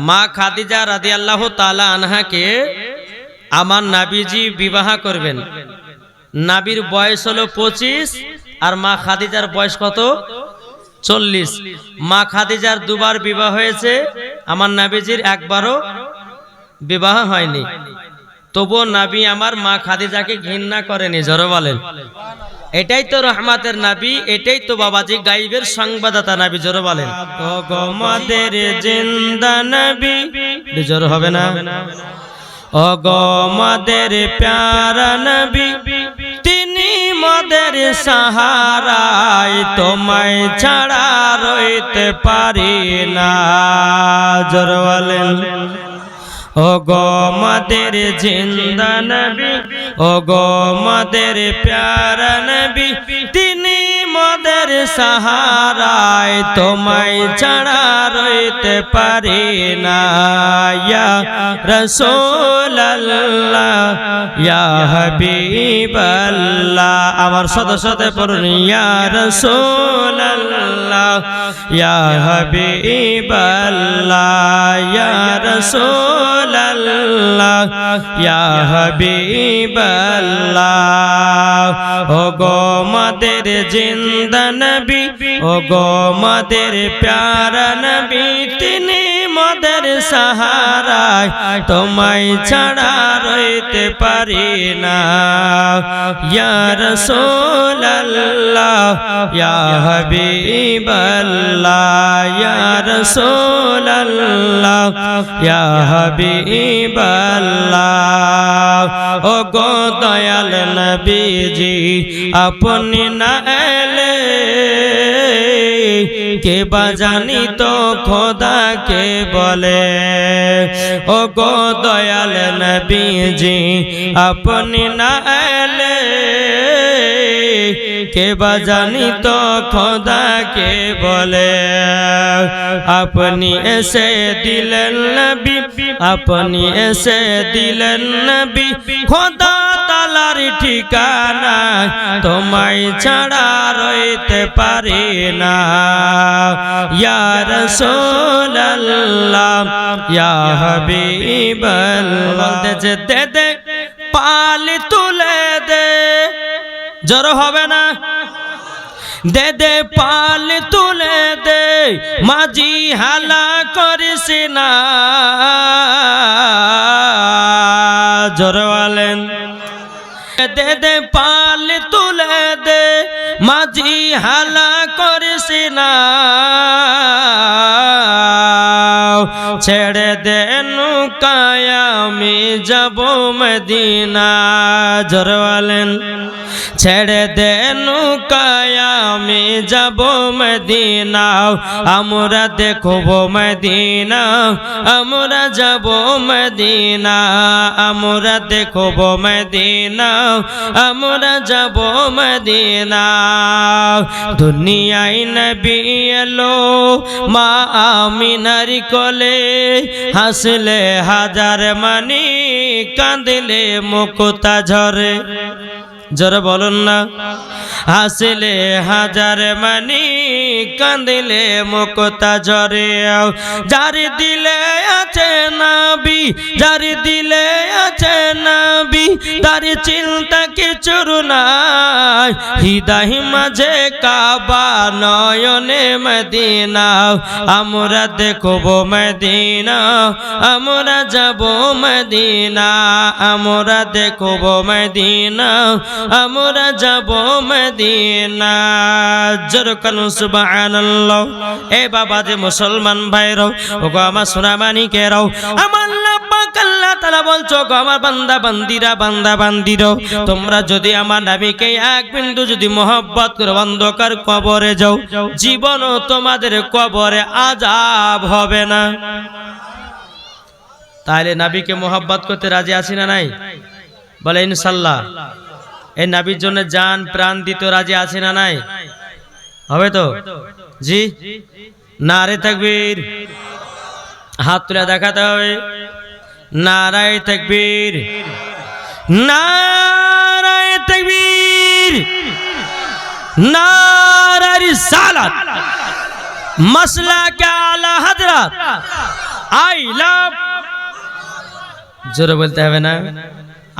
মা খাদিজা রাদিয়াল্লাহু তাআলা আনহাকে আমার নবীজি বিবাহ করবেন। নবীর বয়স হলো 25 আর মা খাদিজার বয়স কত? 40। মা খাদিজার দুবার বিবাহ হয়েছে, আমার নবীজির একবারও বিবাহ হয়নি। তবুও নবী আমার মা খাদিজাকে ঘৃণা করেনি। জোরে বলেন, এটাই তো রহমতের নবী, এটাই তো বাবাজি গায়বের সংবাদদাতা নবী। জোরে বলেন, ও গো মাদের জিন্দা নবী। জোরে হবে না? ও গো মাদের প্যারা নবী, তিনি মদের সাহারায়, তোমায় ছাড়া রইতে পারি না। জোরে বলেন, ও গো মাদের জিন্দা নবী, ও গো মাদের প্যারা নবী, তিনি মদের সাহারায়, তোমায় ছাড়া রইতে পারি না। ইয়া রাসূলুল্লাহ, ইয়া হাবিবাল্লাহ। আমার সদস্যতে পড়ুন, ইয়া রাসূলুল্লাহ, ইয়া হাবিবাল্লাহ, ইয়া রাসূলুল্লাহ, ইয়া হাবিবাল্লাহ। ও গো মাদের জিন্দা নবী, ও গো মাদের প্যারা নবী, তিনি মদের সাহারায়, তোমায় ছাড়া রইতে পারি না। ইয়া রাসূলুল্লাহ, ইয়া হাবিবাল্লাহ, ইয়া রাসূলুল্লাহ, ইয়া হাবিবাল্লাহ। ও গো দয়াল নবীজি, আপনি না এলে কে বাজানি তো খোদাকে বলে। ও গো দয়াল নবীজি, আপনি না এলে কে বাজানি তো খোদাকে বলে। আপনি এসে দিলেন নবী, আপনি এসে দিলেন নবী, খোদা তাআলার ঠিকানা, তোমায় ছাড়া রইতে পারি না। ইয়া রাসূলুল্লাহ, ইয়া হাবিবাল্লাহ। বলতে দে দে পাল তুলে দে। জোর হবে না? দে দে পাল তুলে দে, মাঝি হালা করিস না। জোরে বলেন, দে দে পাল তুলে দে, মাঝি হালা করিস না। ছেড়ে দে নৌকায় আমি যাব মদিনা। জোরে বলেন, ছেড়ে দে নৌকায় আমি যাব মদিনা। আমরা দেখব মদিনা, আমরা যাব মদিনা, আমরা দেখব মদিনা, আমরা যাব মদিনা। দুনিয়ায় নবী এলো মা আমিনার কোলে, হাসলে হাজার মানি, কাঁদলে মুক্তা ঝরে। জোরে বলুন না, হাসলে হাজার মানি, কাঁদলে মুক্তা ঝরে। যার দিলে আছে নবী, যার দিলে আছে নবী, তার চিন্তা কিছুর নাই। হৃদয় মাঝে কাবা, নয়নে মদিনা। আমরা দেখব মদিনা, আমরা যাব মদিনা, আমরা দেখব মদিনা, আমরা যাব মদিনা। জোরকানু সুবহানাল্লাহ। এ বাবা যে মুসলমান ভাইরাও, ওগো আমার সোনামানিকেরাও, আমার আল্লাহ তাআলা বলছো, গো আমার বান্দা বান্দিরা, বান্দা বান্দিরাও, তোমরা যদি আমার নবীকে এক বিন্দু যদি মহব্বত করো, অন্ধকার কবরে যাও, জীবনও তোমাদের কবরে আযাব হবে না। তাহলে নবীকে মহব্বত করতে রাজি আছি না নাই? বলে ইনশাআল্লাহ। এই নবীর জন্য জান প্রাণ দিতে রাজি আছে না নাই? হবে তো? জি, নারে তাকবীর। হাত তুলে দেখাতে হবে। নারায়ে তাকবীর, নারায়ে তাকবীর, নারায়ে রিসালাত, মাসলাকে আলা হযরত আই লাভ, জোরে বলতে হবে না।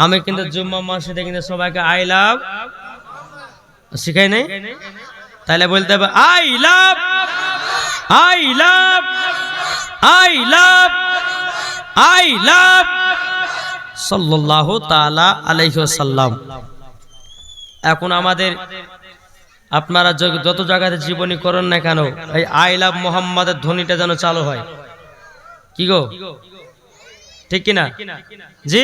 আমি কিন্তু জুম্মা মসজিদে কিন্তু সবাইকে আই লাভ শিখাই নাই, তাহলে বলতে হবে I love, I love, I love, I love সাল্লাল্লাহু তাআলা আলাইহি ওয়াসাল্লাম। এখন আমাদের আপনারা যত জায়গাতে জীবনী করেন না কেন, এই আই লাভ মোহাম্মদের ধ্বনিটা যেন চালু হয়, কি গো ঠিক কিনা? জি,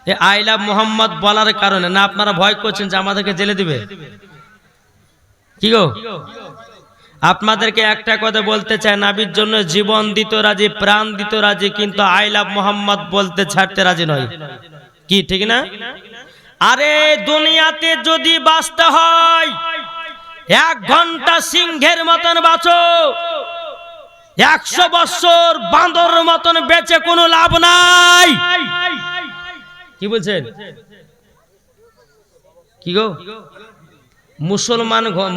এই আই লাভ মোহাম্মদ বলার কারণে না আপনারা ভয় করছেন যে আমাদেরকে জেলে দিবে, কি গো? আপনাদেরকে একটা কথা বলতে চাই, নবীর জন্য জীবন দিতে রাজি, প্রাণ দিতে রাজি, কিন্তু আই লাভ মোহাম্মদ বলতে ছাড়তে রাজি নয়, কি ঠিক না? আরে দুনিয়াতে যদি বাঁচতে হয় 1 ঘন্টা সিংহের মতন বাঁচো, 100 বছর বাঁদর মতন বেঁচে কোনো লাভ নাই, কি বলছেন? কি গো?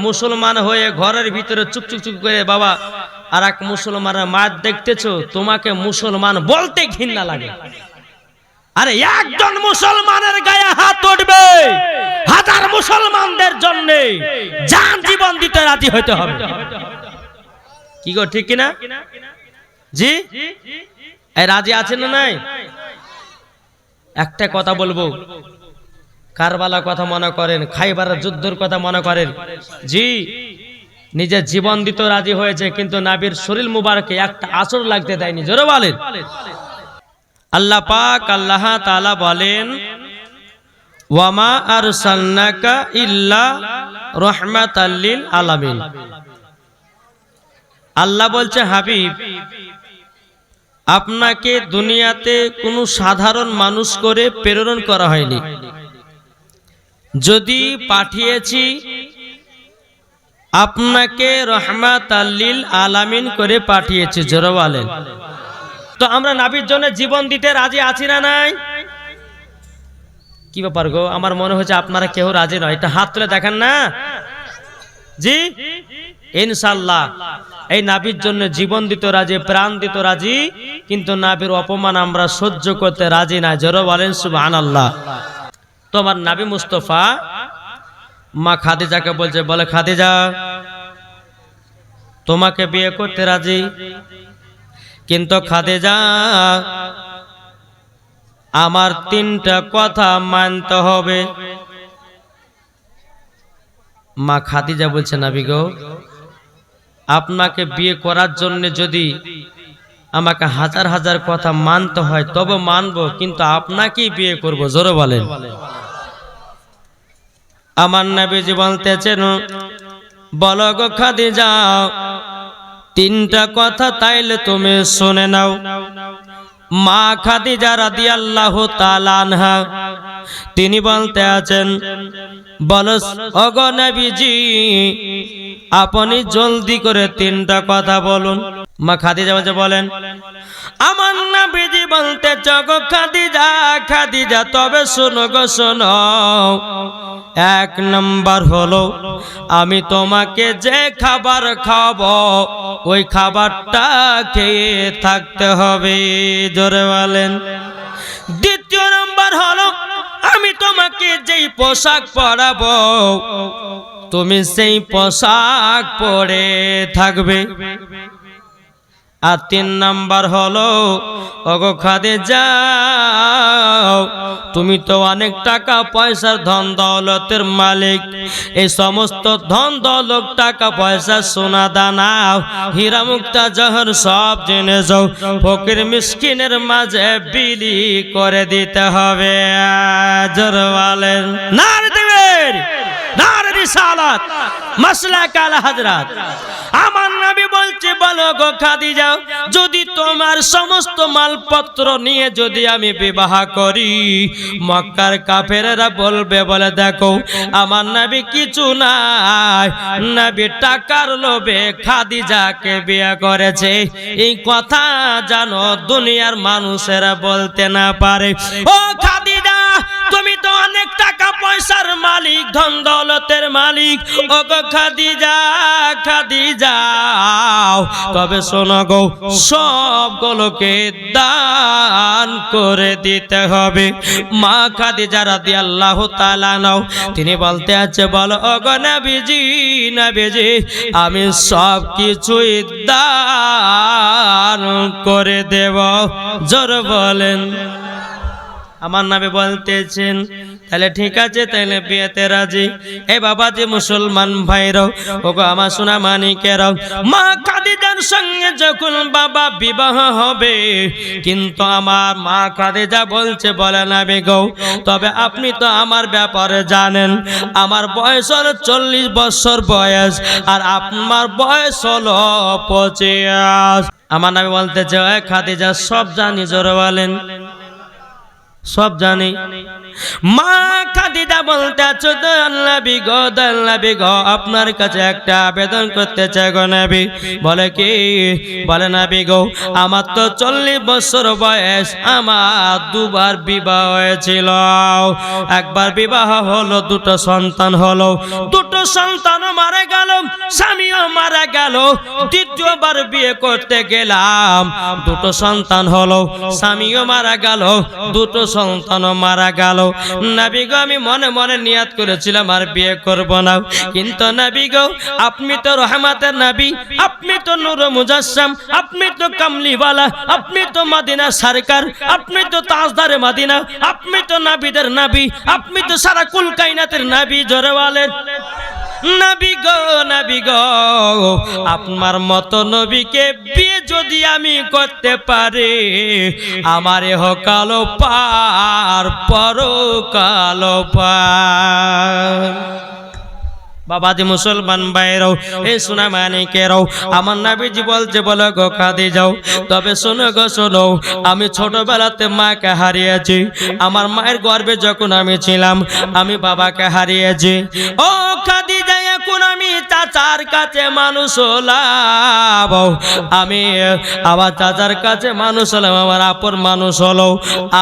মুসলমান হয়ে ঘরের ভিতরে চুপ চুপ চুপ করে বাবা আর এক মুসলমানের মার দেখতেছো, তোমাকে মুসলমান বলতে ঘৃণা লাগে। আরে একজন মুসলমানের গায়ে হাত উঠবে, 1000 মুসলমানদের জন্য জান জীবন দিতে রাজি হতে হবে, কি গো ঠিক কিনা? জি, এই রাজি আছেন না নাই? একটা কথা বলবো, কারবালার কথা মনে করেন, খাইবারের যুদ্ধের কথা মনে করেন, জি নিজের জীবন দিতে রাজি হয়েছে, কিন্তু নবীর শরীর মুবারকে একটা আঁচড় লাগতে দেয়নি, জোরে বলেন। আল্লাহ পাক আল্লাহ তাআলা বলেন, ওয়ামা আরসালনাকা ইল্লা রাহমাতাল লিল আলামিন। আল্লাহ বলছে, হাবিব আপনাকে দুনিয়াতে কোনো সাধারণ মানুষ করে প্রেরণ করা হয়নি, যদি পাঠিয়েছি আপনাকে রহমাতাল লিল আলামিন করে পাঠিয়েছি, জোরে বলেন। তো আমরা নবীর জন্য জীবন দিতে রাজি আছি না নাই? কি ব্যাপার গো, আমার মনে হচ্ছে আপনারা কেউ রাজি নয়, এটা হাত তুলে দেখেন না। জি ইনশাআল্লাহ এই নবীর জন্য জীবন দিতে রাজি, প্রাণ দিতে রাজি, কিন্তু নবীর অপমান আমরা সহ্য করতে রাজি না, জোরে বলেন সুবহানাল্লাহ। তো আমার নবী মুস্তাফা মা খাদিজাকে বলছে, বলে খাদিজা তোমাকে বিয়ে করতে রাজি, কিন্তু খাদিজা আমার 3টা কথা মানতে হবে। মা খাদিজা বলছে, নবী গো আপনাকে বিয়ে করার জন্য যদি আমাকে 1000 কথা মানতে হয় তবে মানবো, কিন্তু আপনাকেই বিয়ে করব, জোরে বলেন। আমার নবীজি বলতেছেন, বলো গো খাদিজা 3টা কথা তাইলে তুমি শুনে নাও। মা খাদিজা রাদিয়াল্লাহু তাআলা আনহা তিনি বলতে আছেন, বলো ওগো নবীজি আপনি জলদি করে 3টা কথা বলুন। মা খাদিজা বলছে, বলেন। আমার নবীজি বলতে, গো খাদিজা, খাদিজা তবে শোনো গো শোনো, 1 নাম্বার হলো আমি তোমাকে যে খাবার খাওয়াবো ওই খাবারটা খেয়ে থাকতে হবে, জোরে বলেন। 2 নাম্বার হলো আমি তোমাকে যেই পোশাক পরাবো তুমি সেই পোশাক পরে থাকবে। আর 3 নাম্বার হলো, ওগো খাদিজা তুমি তো অনেক টাকা পয়সার ধন দৌলতের মালিক, এই সমস্ত ধন দৌলত টাকা পয়সা সোনা দানা হীরা মুক্তা জহর সব জেনে যাও ফকির মিসকিনের মাঝে বিলি করে দিতে হবে, জোরে বলেন নারে তাকবীর, নারে রিসালাত, মাসলাক আলা হযরত। আমার নবী বলছে, বলো গো খাদিজা যদি তোমার সমস্ত মালপত্র নিয়ে যদি আমি বিবাহ করি মক্কার কাফেররা বলবে, বলে দেখো আমার নবী কিছু নাই, নবী টাকার লোভে খাদিজাকে বিয়ে করেছে, এই কথা জানো দুনিয়ার মানুষেরা বলতে না পারে। ও খাদিজা তুমি তো অনেক টাকা পয়সার মালিক, ধন দৌলতের মালিক। ও গো খাদিজা, খাদিজা, তবে শোনো গো, সবগুলোকে দান করে দিতে হবে। মা খাদিজা রাদিয়াল্লাহু তাআলা নাও তিনি বলতে আছে, বলো ও গো নবীজি, নবীজি, আমি সব কিছুই দান করে দেব। জোর বলেন। আমার নবী বলতেছেন, তাহলে ঠিক আছে, তাহলে বিয়েতে রাজি। এই বাবাজি মুসলমান ভাইরাও, ওগো আমার সোনা মানিকেরাও, মা খাদিজার সঙ্গে যখন বাবা বিবাহ হবে, কিন্তু আমার মা খাদিজা বলছে, বলে নবী গো, তবে আপনি তো আমার ব্যাপারে জানেন, আমার বয়স হলো 40 বছর বয়স, আর আপনার বয়স হলো 25। আমার নবী বলতেছে, ওই খাদিজা, সব জানি। জোরে বলেন। সব জানি। মা খাদিজা বলতে আছো, নবী গো, নবী গো, আপনার কাছে একটা আবেদন করতে চাই গো নবী। বলে কি? বলে নবী গো, আমার তো 40 বছর বয়স, আমার দুবার বিবাহ হয়েছিল। একবার বিবাহ হলো, দুটো সন্তান হলো, দুটো সন্তানও মারা গেল, স্বামীও মারা গেল। দ্বিতীয়বার বিয়ে করতে গেলাম, দুটো সন্তান হলো, স্বামীও মারা গেল, দুটো সন্তানও মারা গেল। নবী গো, আমি মনে মনে নিয়ত করেছিলাম আর বিয়ে করব না, কিন্তু নবী গো, আপনি তো রহমতের নবী, আপনি তো নূর মুজাসসাম, আপনি তো কামলিওয়ালা, আপনি তো মদিনা সরকার, আপনি তো তাজদারে মদিনা, আপনি তো নবীদের নবী, আপনি তো সারা কুল কায়নাতের নবী। জোরে বলেন। নবী গো, নবী গো, আপনার মতো নবীকে বিয়ে যদি আমি করতে পারি, আমার ইহকাল পার, পরকাল পার। বাবাজি মুসলমান ভাইরাও, এই সোনা মানিকেরাও, আমার নবীজি বলছে, বলো গো খাদিজা, তবে শোনো গো, শোনো, আমি ছোটবেলাতে মাকে হারিয়েছি। আমার মায়ের গর্ভে যখন আমি ছিলাম, আমি বাবাকে হারিয়েছি। ও খাদিজা, এখন আমি চাচার কাছে মানুষ হলাম, আমি আমার চাচার কাছে মানুষ হলাম, আমার আপন মানুষ হলো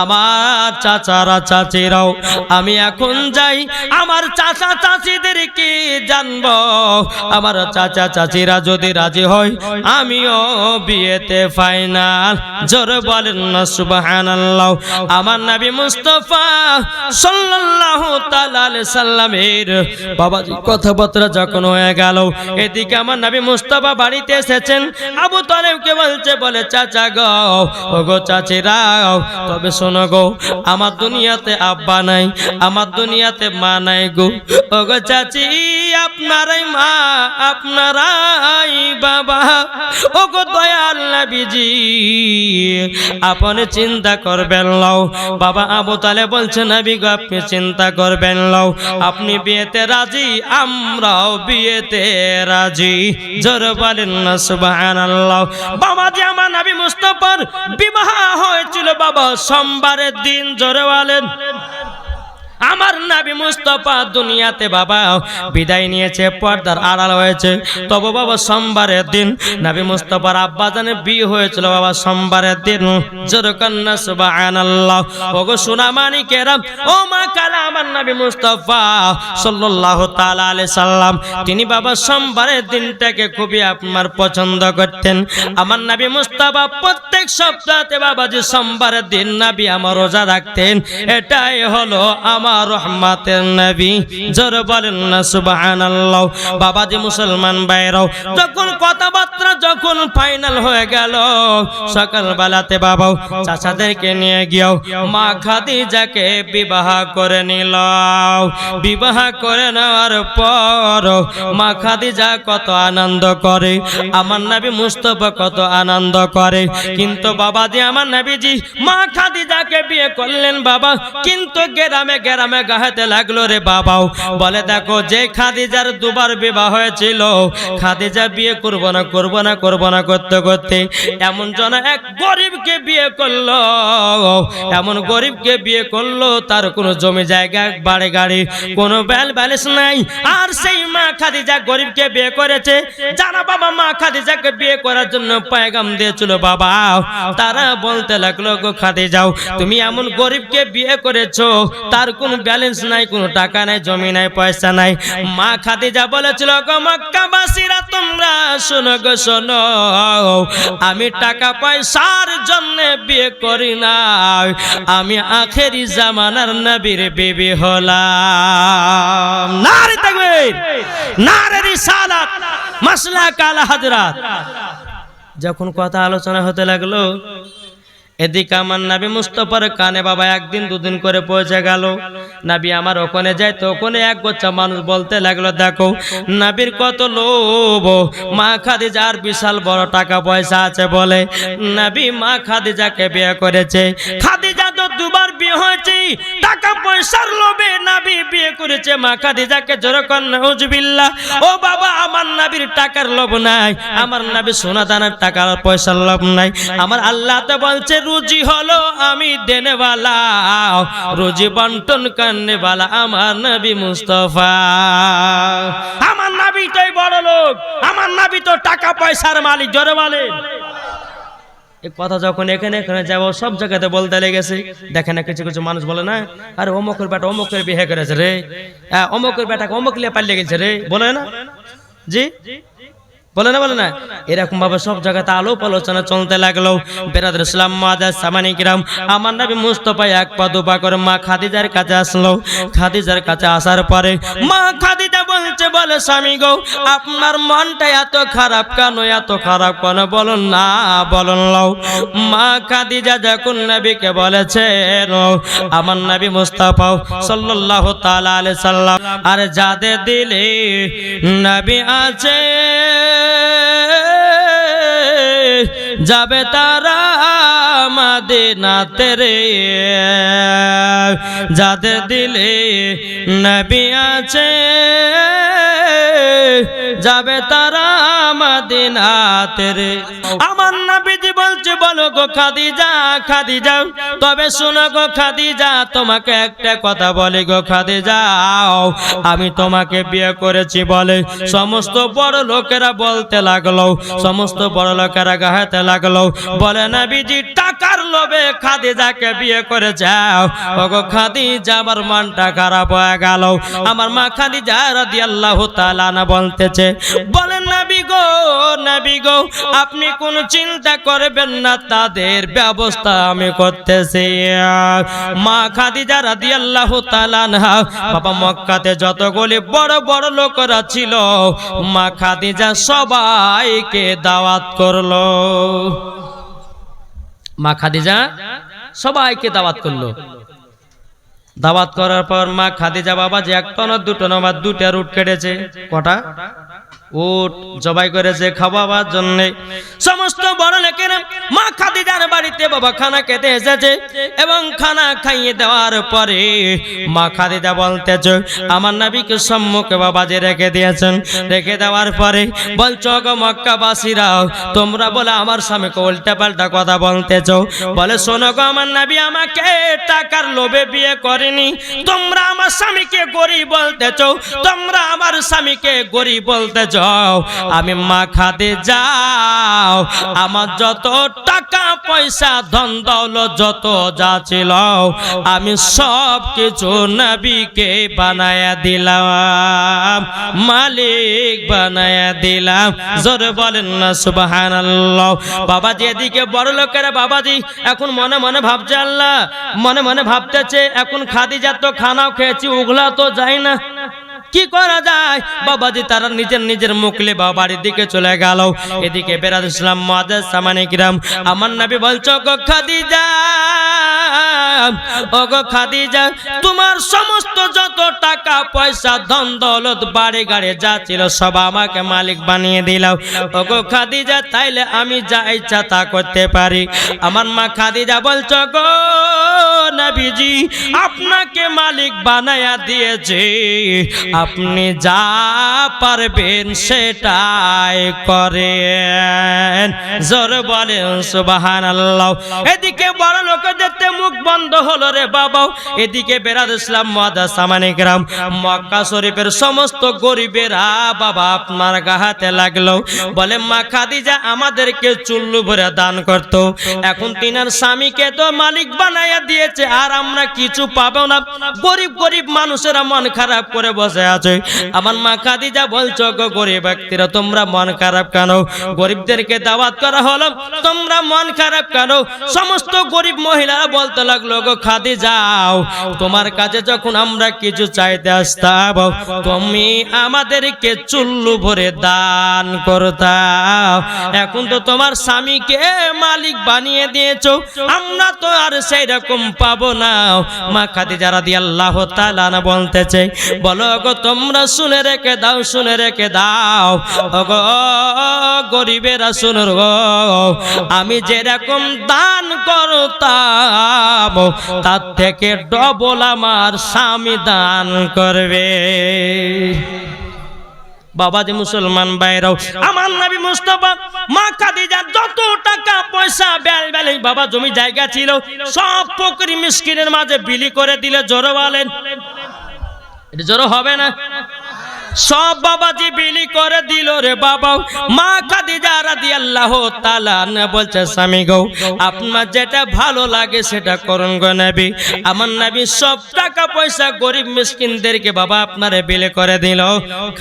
আমার চাচারা চাচিরাও। আমি এখন যাই, আমার চাচা চাচিদেরকে জানবো, আমার চাচা চাচিরা যদি রাজি হয়, আমিও বিয়েতে ফাইনাল। জোরে বলেন না সুবহানাল্লাহ। আমার নবী মুস্তাফা সাল্লাল্লাহু তাআলা আলাইহি সাল্লামের বাবাজি কথাবার্তা যখন হয়ে গেল, এদিকে আমার নবী মুস্তাফা বাড়িতে এসেছেন। আবু তালেবকে বলছে, বলে চাচা গো, ও গো চাচিরা, তবে শোনো গো, আমার দুনিয়াতে আব্বা নাই, আমার দুনিয়াতে মা নাই গো। ও গো চাচি, আপনারাই মা, আপনারাই বাবা। ও গো দয়াল নবীজি, আপনি চিন্তা করবেন লও। বাবা আবু তালেব বলছে, নবী গো, আপনি চিন্তা করবেন লও, আপনি বিয়েতে রাজি, আমরাও বিয়েতে রাজি। জোরে বলেন না সুবহানাল্লাহ। বাবাজি, আমার নবী মুস্তাফার বিবাহ হয়েছিল বাবা সোমবারের দিন। জোরে বলেন। আমার নবী মুস্তাফা দুনিয়াতে বাবা বিদায় নিয়েছে, পর্দার আড়াল হয়েছে, তবে বাবা সোমবারের দিন নবী মুস্তাফার আব্বা জানে বিয়ে হয়েছিল বাবা সোমবারের দিন। জোরে কন্না সুবহানাল্লাহ। ওগো সোনা মানিকেরা, ও মা কালা, আমার নবী মুস্তাফা সাল্লাল্লাহু তাআলা আলাইহি সাল্লাম তিনি বাবা সোমবারের দিনটাকে খুবই আপনার পছন্দ করতেন। আমার নবী মুস্তাফা প্রত্যেক সপ্তাহে বাবাজি সোমবারের দিন নবী আমার রোজা রাখতেন। এটাই হলো আমার রহমতের নবী। জোরে বলেন না সুবহানাল্লাহ। বাবাজি মুসলমান ভাইরাও, যখন কথাবার্তা যখন ফাইনাল হয়ে গেল, সকাল বেলাতে বাবা চাচাদেরকে নিয়ে গিয়েও মা খাদিজাকে বিবাহ করে নিল। বিবাহ করে নেওয়ার পর মা খাদিজা কত আনন্দ করে, আমার নবী মুস্তাফা কত আনন্দ করে। কিন্তু বাবাজি আমার নবীজি মা খাদিজাকে বিয়ে করলেন বাবা, কিন্তু গ্রামে গ্রামে গাহাতে লাগলো রে বাবাও। বলে দেখো, যে খাদিজার দুবার বিবাহ হয়েছিল, খাদিজা বিয়ে করবো না করবো না করবো না করতে করতে এমন জন এক গরিবকে বিয়ে করলো, এমন গরিবকে বিয়ে করলো, তার কোনো জমি জায়গা বাড়ি গাড়ি কোনো ব্যালেন্স নাই। আর সেই মা খাদিজা গরিবকে বিয়ে করেছে। যারা বাবা মা খাদিজাকে বিয়ে করার জন্য পয়গাম দিয়েছিল বাবা, তারা বলতে লাগলো, গো খাদিজাও, তুমি এমন গরিবকে বিয়ে করেছো, তার কোন কোনো ব্যালেন্স নাই, কোনো টাকা নাই, জমি নাই, পয়সা নাই। মা খাদিজা বলেছিল, গো মক্কাবাসীরা তোমরা শোনো গো শোনো, আমি টাকা পয়সার জন্য বিয়ে করি না, আমি আখেরি জামানার নবীর বিবি হলাম। নারে তাকবীর, নারে রিসালাত, মাসলাক আলা হযরত। যখন কথা আলোচনা হতে লাগলো, এদিকে আমার নবী মুস্তাফার কানে বাবা একদিন দুদিন করে পৌঁছে গেল। নবী আমার ওখানে যায় তো ওখানে এক গোচ্ছা মানুষ বলতে লাগলো, দেখো নবীর কত লোভ, মা খাদিজার বিশাল বড় টাকা পয়সা আছে বলে নবী মা খাদিজাকে বিয়ে করেছে। খাদিজা তো দুবার বিয়ে হয়েছে, টাকা পয়সার লোভে নবী বিয়ে করেছে মা খাদিজাকে। জোরে কর নাউজুবিল্লাহ। ও বাবা, আমার নবীর টাকার লোভ নাই, আমার নবী সোনা দানার টাকার পয়সার লোভ নাই। আমার আল্লাহ তো বলছে, রুজি হলো আমি দেনেওয়ালা, রুজি বন্টন করনেওয়ালা আমার নবী মুস্তাফা। আমার নবী তো বড় লোক, আমার নবী তো টাকা পয়সার মালিক। জোরে বলে। এই কথা যখন এখানে এখানে যাবো সব জায়গাতে বলতে লেগেছে। দেখে না কিছু কিছু মানুষ বলে না, আরে অমুকের বেটা অমুকের বিয়ে করেছে রে, অমুকের বেটাকে অমুক লিয়ে পালিয়ে গেছে রে, বলে না? জি বলে না, বলে না। এরকম ভাবে সব জায়গাতে আলোপ আলোচনা চলতে লাগলো। বেরাদর ইসলাম মুআজ্জাজ সামানি কিরাম, আমার নবী মুস্তাফা এক পা দুপা করে মা খাদিজার কাছে আসলো। খাদিজার কাছে আসার পরে মা খাদিজা বলছে, বলে স্বামী গো, আপনার মনটা এত খারাপ কেন, এত খারাপ কেন বলুন না, বলুন লও। মা খাদিজা যখন নবীকে বলেছে, আমার নবী মুস্তাফা সাল্লাল্লাহু তাআলা আলাইহি সাল্লাম, আরে যাদের দিলে নবী আছে যাবে তারা মদিনাতে রে, যাদের দিলে নবী আছে যাবে তারা মদিনাতে রে। আমার নবীজি বলছে, বলো গো খাদিজা, খাদিজা তবে শোনো গো খাদিজা, তোমাকে একটা কথা বলি গো খাদিজা, আমি তোমাকে বিয়ে করেছি বলে সমস্ত বড় লোকেরা বলতে লাগলো, সমস্ত বড় লোকেরা গাহাতে লাগলো, বলে নবীজি টাকার লোভে খাদিজাকে বিয়ে করে যাও। ওগো খাদিজা, আমার মনটা খারাপ হয়ে গেল। আমার মা খাদিজা রাদিয়াল্লাহু তাআলা না বলতেছে, বলেন নবী গো, নবী গো আপনি কোন চিন্তা করবেন না, তাদের ব্যবস্থা আমি করতেছি। মা খাদিজা রাদিয়াল্লাহু তাআলা আনহা বাবা মক্কাতে যতগুলি বড় বড় লোকরা ছিল, মা খাদিজা সবাইকে দাওয়াত করলো। মা খাদিজা সবাইকে দাওয়াত করলো। দাওয়াত করার পর মা খাদিজা বাবা যে একটা না দুটো না, দুটা উট কেটেছে। কটা উট জবাই করেছে খাওয়াবার জন্য। সমস্ত বড় লোকেরা মা খাদিজার বাড়িতে বাবা খানা খেতে এসেছে এবং খানা খাইয়ে দেওয়ার পরে মা খাদিজা বলতেছে, আমার নবীকে সম্মুখে বাবা যে রেখে দিয়েছেন, রেখে দেওয়ার পরে বলছো, গো মক্কাবাসীরা তোমরা বলে আমার স্বামীকে উল্টা পাল্টা কথা বলতেছো। বলে শোনো গো, আমার নবী আমাকে টাকার লোভে বিয়ে করেনি, তোমরা আমার স্বামীকে গরিব বলতেছো, তোমরা আমার স্বামীকে গরিব বলতেছো। আমি মা খাদিজা, আমার যত টাকা পয়সা ধন দৌলত যত যা ছিল আমি সব কিছু নবীকে বানায়া দিলাম, মালিক বানায়া দিলাম। জোরে বলেন না সুবহানাল্লাহ। বাবাজি এদিকে বড় লোকেরা বাবাজি এখন মনে মনে ভাবছে, আল্লাহ মনে মনে ভাবতেছে, এখন খাদিজা তো খানাও খেয়েছি, ওগুলা তো যায় না, কি করা যায়? বাবাজি তারা নিজের নিজের মুখলে বাড়ির দিকে চলে গেল। এদিকে বেরাদর ইসলাম মুআজ্জাজ সামানি কিরাম, আমার নবী বলছো, গো খাদিজা, ও গো খাদিজা, তোমার সমস্ত যত টাকা পয়সা ধন দৌলত বাড়ি গাড়ি যা ছিল সব আমাকে মালিক বানিয়ে দিলাও। ও গো খাদিজা, তাইলে আমি যা ইচ্ছা তা করতে পারি। আমার মা খাদিজা বলছো, গো নবীজি আপনাকে মালিক বানায়া দিয়েছে, আপনি যা পারবেন সেটাই করেন। জোর বলেন সুবহানাল্লাহ। এদিকে বড় লোকদের মুখ বন্ধ হলো রে বাবা, এদিকে বেরাদ ইসলাম মুআদ্দাসামানে গ্রাম মক্কা শরীফের সমস্ত গরিবেরা বাবা আপনার গাহাতে লাগলো, বলে মা খাদিজা আমাদেরকে চুল্লু ভরে দান করত, এখন তিনার স্বামীকে তো মালিক বানাইয়া দিয়েছে আর আমরা কিছু পাবো না। গরিব গরিব মানুষেরা মন খারাপ করে বসে আছে। আমার মা খাদিজা বলছো গো গরিব ব্যক্তিরা তোমরা মন খারাপ কেন? গরিবদেরকে দাওয়াত করা হলো, তোমরা মন খারাপ কেন? সমস্ত গরিব মহিলারা বলতে লাগলো গো খাদিজাও, তোমার কাছে যখন আমরা কিছু চাইতে আসতাম তুমি আমাদেরকে চুল্লু ভরে দান করতাম, এখন তো তোমার স্বামীকে মালিক বানিয়ে দিয়েছো, আমরা তো আর সেই রকম পাবো না। মা খাদিজা রাদিয়াল্লাহু তাআলা না বলতেছে, বলো গো তোমরা শুনে রেখে দাও, শুনে রেখে দাও গো গরিবেরা, শুনো গো আমি যেরকম দান করতাম তার থেকে ডবল আমার স্বামী দান করবে। বাবা যে মুসলমান ভাইরাও, আমার নবী মুস্তাফা মা খাদিজার যত টাকা পয়সা বেল বাবা জমি জায়গা ছিল সব ফকির মিসকিনের মাঝে বিলি করে দিলে। জোরে বলেন, এটা জোরে হবে না? সব বাবাজি বিলি করে দিল রে বাবা। মা খাদিজা রাদিয়াল্লাহু তাআলা বলছে স্বামী গো আপনার যেটা ভালো লাগে সেটা করুন গো নবী। আমার নবী সব টাকা পয়সা গরিব মিসকিনদেরকে বাবা আপনারে বিলি করে দিল,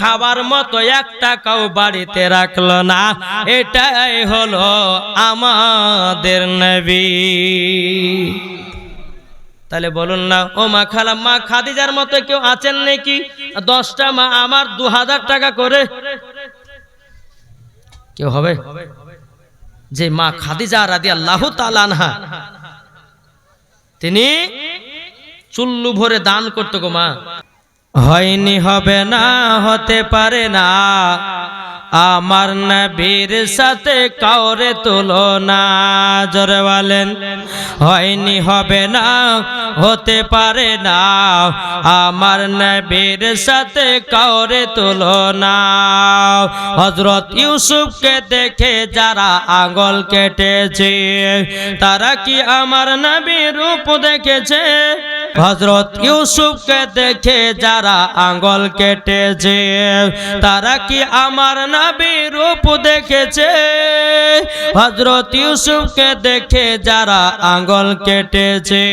খাবার মতো এক টাকাও বাড়িতে রাখলো না। এটাই হলো আমাদের নবী। তাহলে বলুন না ও মা খালা, মা খাদিজার মতো কেউ আছেন নাকি? 10টা মা আমার 2000 টাকা করে কেউ হবে? যে মা খাদিজা রাদিয়াল্লাহু তাআলা আনহা তিনি চুল্লু ভরে দান করতো গো মা। হয়নি, হবে না, হতে পারে না আমার নবীর সাথে কাউরে তুলনা। জোরে বলেন, হয়নি, হবে না, হতে পারে না আমার নবীর সাথে কাউরে তুলনা। হযরত ইউসুফকে দেখে যারা আঙ্গুল কেটেছে তারা কি আমার নবীর রূপ দেখেছে? হযরত ইউসুফকে দেখে যারা আঙ্গুল কেটেছে তারা কি আমার নবীর রূপ দেখেছে? হযরত ইউসুফকে দেখে যারা আঙ্গুল কেটেছে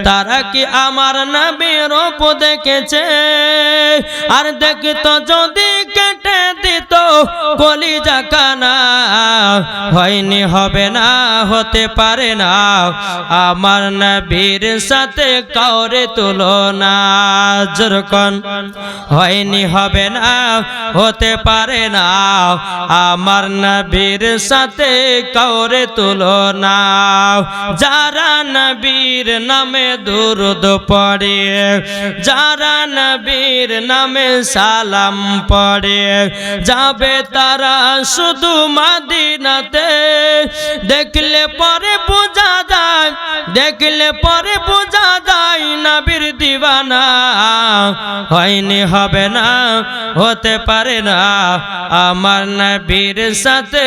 তারা কি আমার নবীর রূপ দেখেছে? আর দেখতো যদি কেটে দিত কলিজা কানা। হয়নি, হবে না, হতে পারে না আমার নবীর সাথে কাউরে তুলনা। যেরকম হয়নি, হবে না, হতে পারে না আমার নবীর সাথে কাউরে তুলনা। যারা নবীর নামে দুরূদ পড়ে, যারা নবীর নামে সালাম পড়ে, যাবে তারা শুধু মদিনাতে। দেখলে পরে বোঝা যায়, দেখলে পরে বোঝা যায় নবীর দিওয়ানা। হয়নি, হবে না, হতে পারে না আমার নবীর সাথে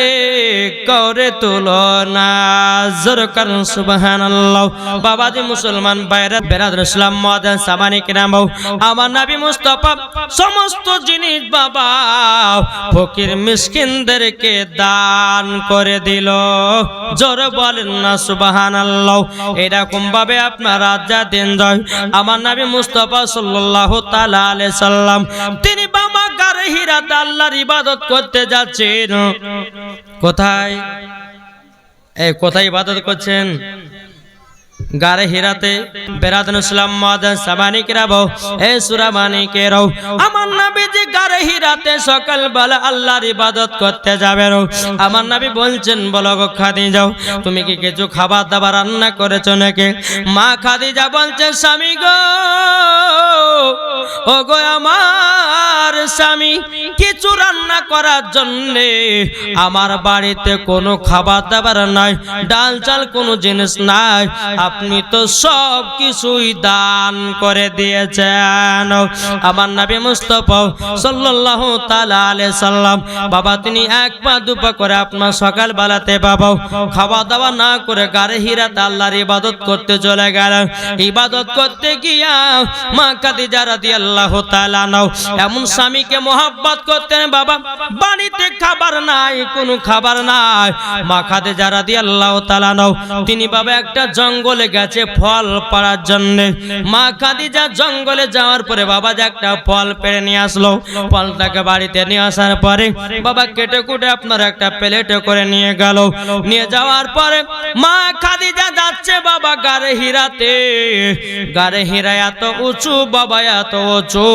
কাউরে তুলনা। জোরে করুন সুবহানাল্লাহ। বাবাজি মুসলমান ভাইরা, বেরাদর ইসলাম মুআদ্দাসামানে কিরাম, আমার নবী মুস্তাফা সমস্ত জিনিস বাবা ফকির মিসকিনদেরকে দান করে দিল। জোরে বলেন না সুবহানাল্লাহ। এরকম ভাবে আপনারা যা দিন যায় আমার নবী মুস্তাফা সাল্লাল্লাহু তাআলা আলাইহি সাল্লাম তিনি বাবা গারে হিরাতে আল্লাহর ইবাদত করতে যাচ্ছেন। কোথায়? এই কোথায় ইবাদত করছেন? গারে হিরাতে। বেরাদুল ইসলাম মুআদ্দাসামানে কিরাম, এ সূরা মানিকেরাও আমার নবীজি গারে হিরাতে সকাল বেলা আল্লাহর ইবাদত করতে যাবেন। আমার নবী বলছেন, বলো গো খাদিজা তুমি কি কিছু খাবার দাবার রান্না করেছো নাকি? মা খাদিজা বলছে, স্বামী গো ওগো আমার স্বামী কিছু রান্না করার জন্যে আমার বাড়িতে কোনো খাবার দাবার নাই, ডাল চাল কোনো জিনিস নাই, আপনি তো সব কিছুই দান করে দিয়েছেন। আমার নবী মুস্তাফা সাল্লাল্লাহু তাআলা আলাইহি সাল্লাম বাবা তিনি এক পা দুপা করে আপনার সকাল বেলাতে বাবা খাওয়া দাওয়া না করে গারে হিরাতে আল্লাহর ইবাদত করতে চলে গেলেন। ইবাদত করতে গিয়া মা খাদিজা রাদিয়াল্লাহু তাআলা নাও এমন স্বামীকে মহব্বত করতেন বাবা, বাড়িতে খাবার নাই, কোনো খাবার নাই। মা খাদিজা রাদিয়াল্লাহু তাআলা নাও তিনি বাবা একটা জঙ্গলে গেছে ফল পাড়ার জন্য। মা খাদিজা জঙ্গলে যাওয়ার পরে বাবা যে একটা ফল পেড়ে নিয়ে আসলো, ফলটাকে বাড়িতে নিয়ে আসার পরে বাবা কেটে কুটে আপনার একটা প্লেটে করে নিয়ে গেল। নিয়ে যাওয়ার পরে মা খাদিজা যাচ্ছে বাবা গারে হিরাতে। গারে হিরা এত উঁচু বাবা, এত উঁচু।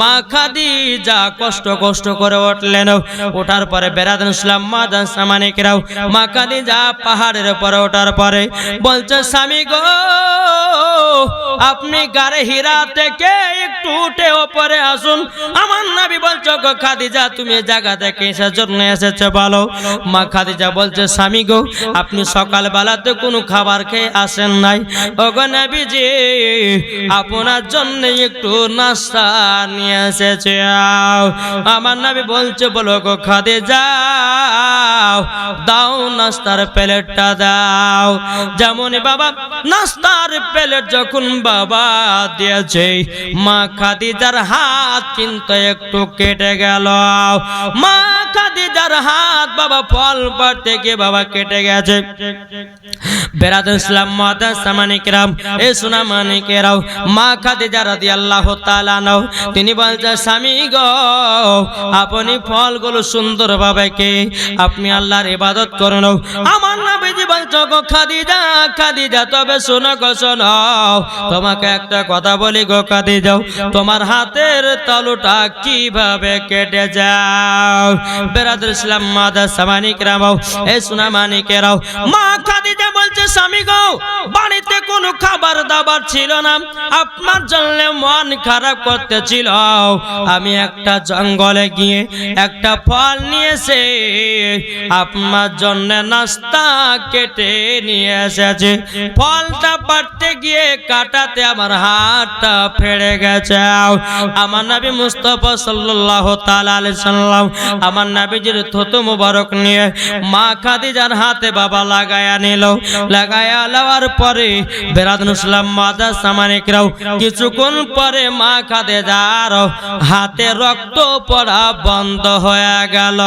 মা খাদিজা কষ্ট করে উঠলেন। ওঠার পরে বেরাদান ইসলাম মাদান সামানিকরাও মা খাদিজা পাহাড়ের উপরে ওঠার পরে বলছে স্বামী গো আপনি গারে হিরা থেকে একটু উঠে ওপরে আসুন। আমার নবী বলছো গো খাদিজা তুমি জায়গা থেকে এসের জন্য এসেছো বলো। মা খাদিজা বলছে স্বামী গো আপনি সকাল বেলাতে কোনো খাবার খেয়ে আসেন নাই, ওগো নবীজি আপনার জন্য একটু নাস্তা নিয়ে এসেছে। আমার নবী বলছে বলো গো খাদিজা দাও নাস্তার প্লেটটা দাও। যেমন বাবা নাস্তার প্লেট যখন বাবা দিয়েছে মা খাদিজার হাত কিন্তু একটু কেটে গেল। মা খাদিজার হাত বাবা ফল পাড়তে গিয়ে বাবা কেটে গেছে। বেরাদান ইসলাম মাদান সামানিকরাম এ সোনা মানিকেরাও মা খাদিজা রাদিয়াল্লাহু তাআলা নাও তিনি বলছেন স্বামী গো আপনি ফলগুলো সুন্দরভাবে কে আপনি আল্লাহর ইবাদত করুন। আমার নবীজি বলছো গো খাদিজা খাদিজা তবে শোনো গো শোনো তোমাকে একটা কথা বলি গো খাদিজা তোমার হাতের তালুটা কিভাবে কেটে যাও। বেরাদান ইসলাম মাদান সামানিকরাম এ সোনা মানিকেরাও মা খাদিজা বলছে স্বামী গো বাড়িতে কোনো খাবার দাবার ছিল না, আপনার জন্য মন খারাপ করতেছিল। আমি একটা জঙ্গলে গিয়ে একটা ফল নিয়েছে আপনার জন্য নাস্তা কেটে নিয়ে এসেছে। ফলটা পাড়তে গিয়ে কাটাতে আমার হাতটা ফেড়ে গেছে। আমার নবী মুস্তাফা সাল্লাল্লাহু তাআলা আলাইহি সাল্লাম আমার নবীজির থুতু মুবারক নিয়ে মা খাদিজার হাতে বাবা লাগায়া নিল। লাগায়া লওয়ার পরে বেরাদান ইসলাম মাদা সামানিকরাও কিছুক্ষণ পরে মা খাদিজার হাতে রক্ত পড়া বন্ধ হয়ে গেল।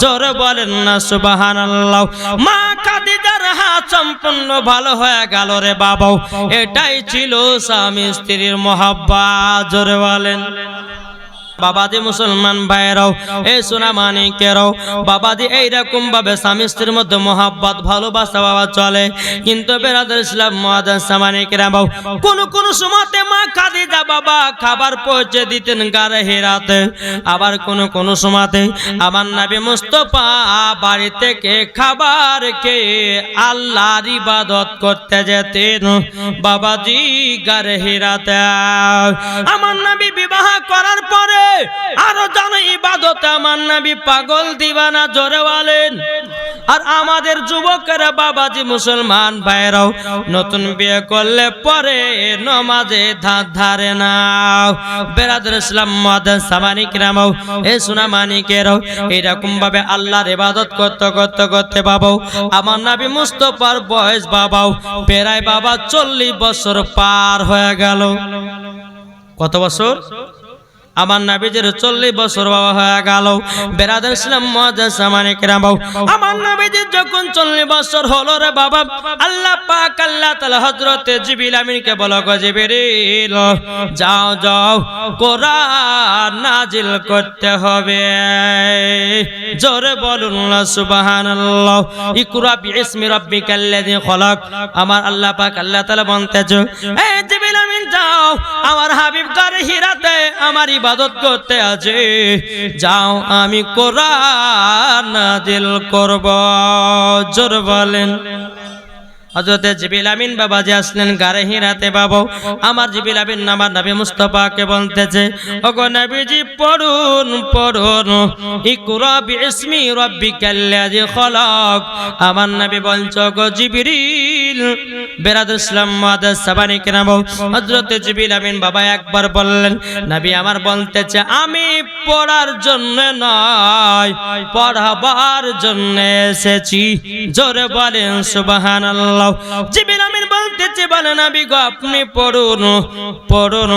জোরে বলেন না সুবহানাল্লাহ। মা খাদিজার হাত সম্পূর্ণ ভালো হয়ে গেল রে বাবা। এটাই ছিল স্বামী স্ত্রীর মহব্বত। জোরে বলেন বাবাজি মুসলমান ভাইরাও এ সোনা মানিকেরাও বাবাজি এইরকম ভাবে স্বামী স্ত্রীর মধ্যে মহব্বত ভালোবাসা বাবা চলে। কিন্তু বেরাদার ইসলাম মাদান সামানিকেরাও কোন সময়তে মা খাদিজা বাবা খাবার পৌঁছে দিতেন গারে হিরাতে। আবার কোন সময়তে আমার নবী মুস্তাফা বাড়ি থেকে খাবার খেয়ে আল্লাহর ইবাদত করতে যেতেন বাবাজি গারে হিরাতে। আমার নবী বিবাহ করার পরে আরো জানো ইবাদতে আমার নবী পাগল দিবানা। জোরে বলেন। আর আমাদের যুবকেরা বাবাজি মুসলমান ভাইরাও নতুন বিয়ে করলে পরে নামাজে ধার ধারে না। বেরাদার ইসলাম মাদান সামানিকরাও এ সোনা মানিকেরাও এরকম ভাবে আল্লাহর ইবাদত করতে বাবাও আমার নবী মুস্তাফার বয়স বাবাও প্রায় বাবা 40 বছর পার হয়ে গেল। কত বছর? আমার নবীজির 40 বছর বাবা হয়ে গেল। বেরাদার ইসলাম মাদান সামানিকরাও আমার নবীজির যখন 40 বছর হলো রে বাবা আল্লাহ পাক আল্লাহ তাআলা হযরত জিবরিল আমিনকে বলো গো জিবরিল যাও যাও কোরআন নাজিল করতে হবে। জোরে বলুন না সুবহানাল্লাহ। ইকরা বিইসমি রাব্বিকাল্লাযী খলাক। আমার আল্লাহ পাক আল্লাহ তাআলা বলতেছে এ জিবরিল আমিন যাও আমার হাবিব গারে হিরাতে আমার ইবাদত করতে আছে, যাও আমি কোরআন নাজিল করব। জোরে বলেন হযরতে জিবরিল আমিন বাবাজি আসলেন গারে হিরাতে বাবা। আমার জিবরিল আমিন আমার নবী মুস্তাফাকে বলতেছে, ওগো নবীজি পড়ুন পড়ুন, ইকরা বিইসমি রাব্বিকাল্লাযী খলাক। আমার নবী বলছে, ওগো জিবরিল, বেরাদুল ইসলাম মুআদ্দাস সাবানি কেরাম, হযরতে জিবরিল আমিন বাবা একবার বললেন, নবী আমার বলতেছে আমি পড়ার জন্য নয়, পড়াবার জন্য এসেছি। জোরে বলেন সুবহানাল্লাহ। জিবরিল আমিন বলতেছে, বলে নবী গো আপনি পড়ুন পড়ুন।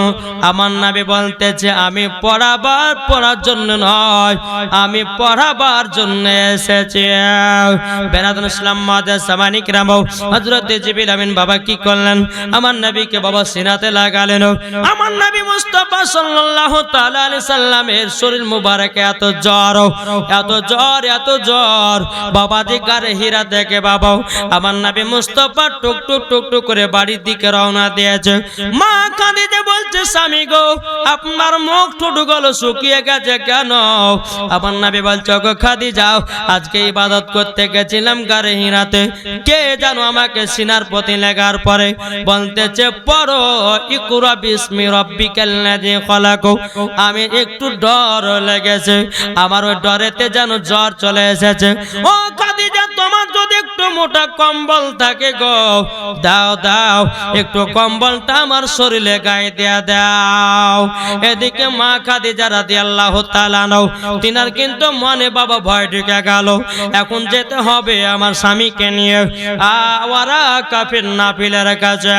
আমার নবী বলতেছে আমি পড়ার জন্য নয়, আমি পড়াবার জন্য এসেছি। বেরাদুল ইসলাম মুআদ্দাস সাবানি কেরাম, হযরতে জিবরিল আমিন বাবা কি করলেন, আমার নবীকে বাবা সিনাতে লাগালেন। আমার নবী মুস্তাফা সাল্লাল্লাহু তাআলা আলাইহি সাল্লামের শরীর মুবারকে এত জ্বর এত জ্বর এত জ্বর, বাবাজি গারে হীরা দেখে বাবা আমার নবী মুস্তাফা টুক টুক টুক টুক করে বাড়ির দিকে রওনা দিয়েছে। মা খাদিজা বলছে, স্বামী গো আপনার মুখ ঠোঁটগুলো শুকিয়ে গেছে কেন? আমার নবী বলছে, গো খাদিজা আজকে ইবাদত করতে গেছিলাম গারে হীরাতে, কে জানো আমাকে সিনার প্রতি লাগার পরে বলতেছে পড়ো ইকরা বিসমি রাব্বিকাল্লাযী খলাক। আমি একটু ডর লেগেছে, আমার ওই ডরেতে যেন জ্বর চলে এসেছে। ও খাদিজা তোমার যদি একটু মোটা কম্বল থাকে গো দাও দাও, একটু কম্বলটা আমার শরীরে গায়ে দেয়া দাও। এদিকে মা খাদিজা রাদিয়াল্লাহু তাআলা আনহা তিনার কিন্তু মনে বাবা ভয় ঢুকে গেল, এখন যেতে হবে আমার স্বামীকে নিয়ে ওয়ারা কাফির নাফিলের কাছে।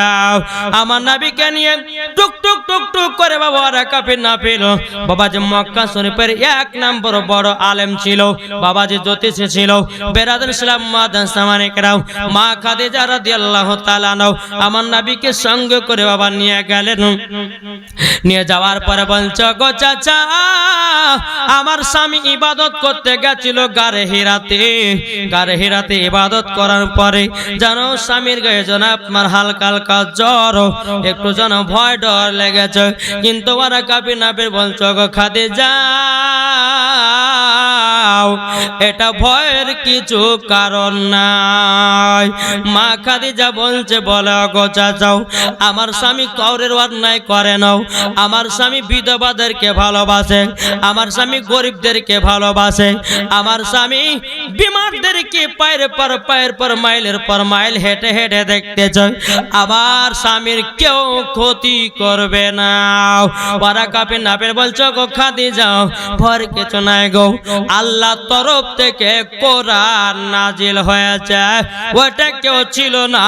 আমার নবীকে নিয়ে টুক টুক টুক টুক করে বাবা ওয়ারা কাফির নাফিল। বাবাজি মক্কা শরীফের এক নম্বর বড় আলেম ছিল, বাবাজি জ্যোতিষী ছিল। বেরাদুল ইসলাম মুআদ্দাস সামানে কেরাম, মা খাদিজা রাদিয়াল্লাহু তাআলা আনহা আমার নবীকে সঙ্গে করে বাবা নিয়ে গেলেন। নিয়ে যাওয়ার পরে বলছে, গো চাচা আমার স্বামী ইবাদত করতে গেছিল গারে হীরাতে, গারে হীরাতে ইবাদত করার পরে জানো স্বামীর গায়ে যেন আপনার হালকা হালকা জ্বর, একটু যেন ভয় ডর লেগেছে। কিন্তু ওরা কাফির নাফির বলছে, গো খাদিজা এটা ভয়ের কিছু কারণ নাই। মা খাদিজা বলছে, বলে গো চাচাও আমার স্বামী কাউরের অন্যায় করে নাও, আমার স্বামী বিধবাদেরকে ভালোবাসে, আমার স্বামী গরিবদেরকে ভালোবাসে, আমার স্বামী বিমারদেরকে পায়ের পর মাইলের পর মাইল হেঁটে হেঁটে দেখতে চায়, আমার স্বামীর কেউ ক্ষতি করবে না। ওরা কাফির নাফির বলছো, গো খাদিজা ভয়ের কিছু নাই গো, আল্লাহ তরফ থেকে কোরআন নাজিল হয়েছে, ওটা কেউ ছিল না,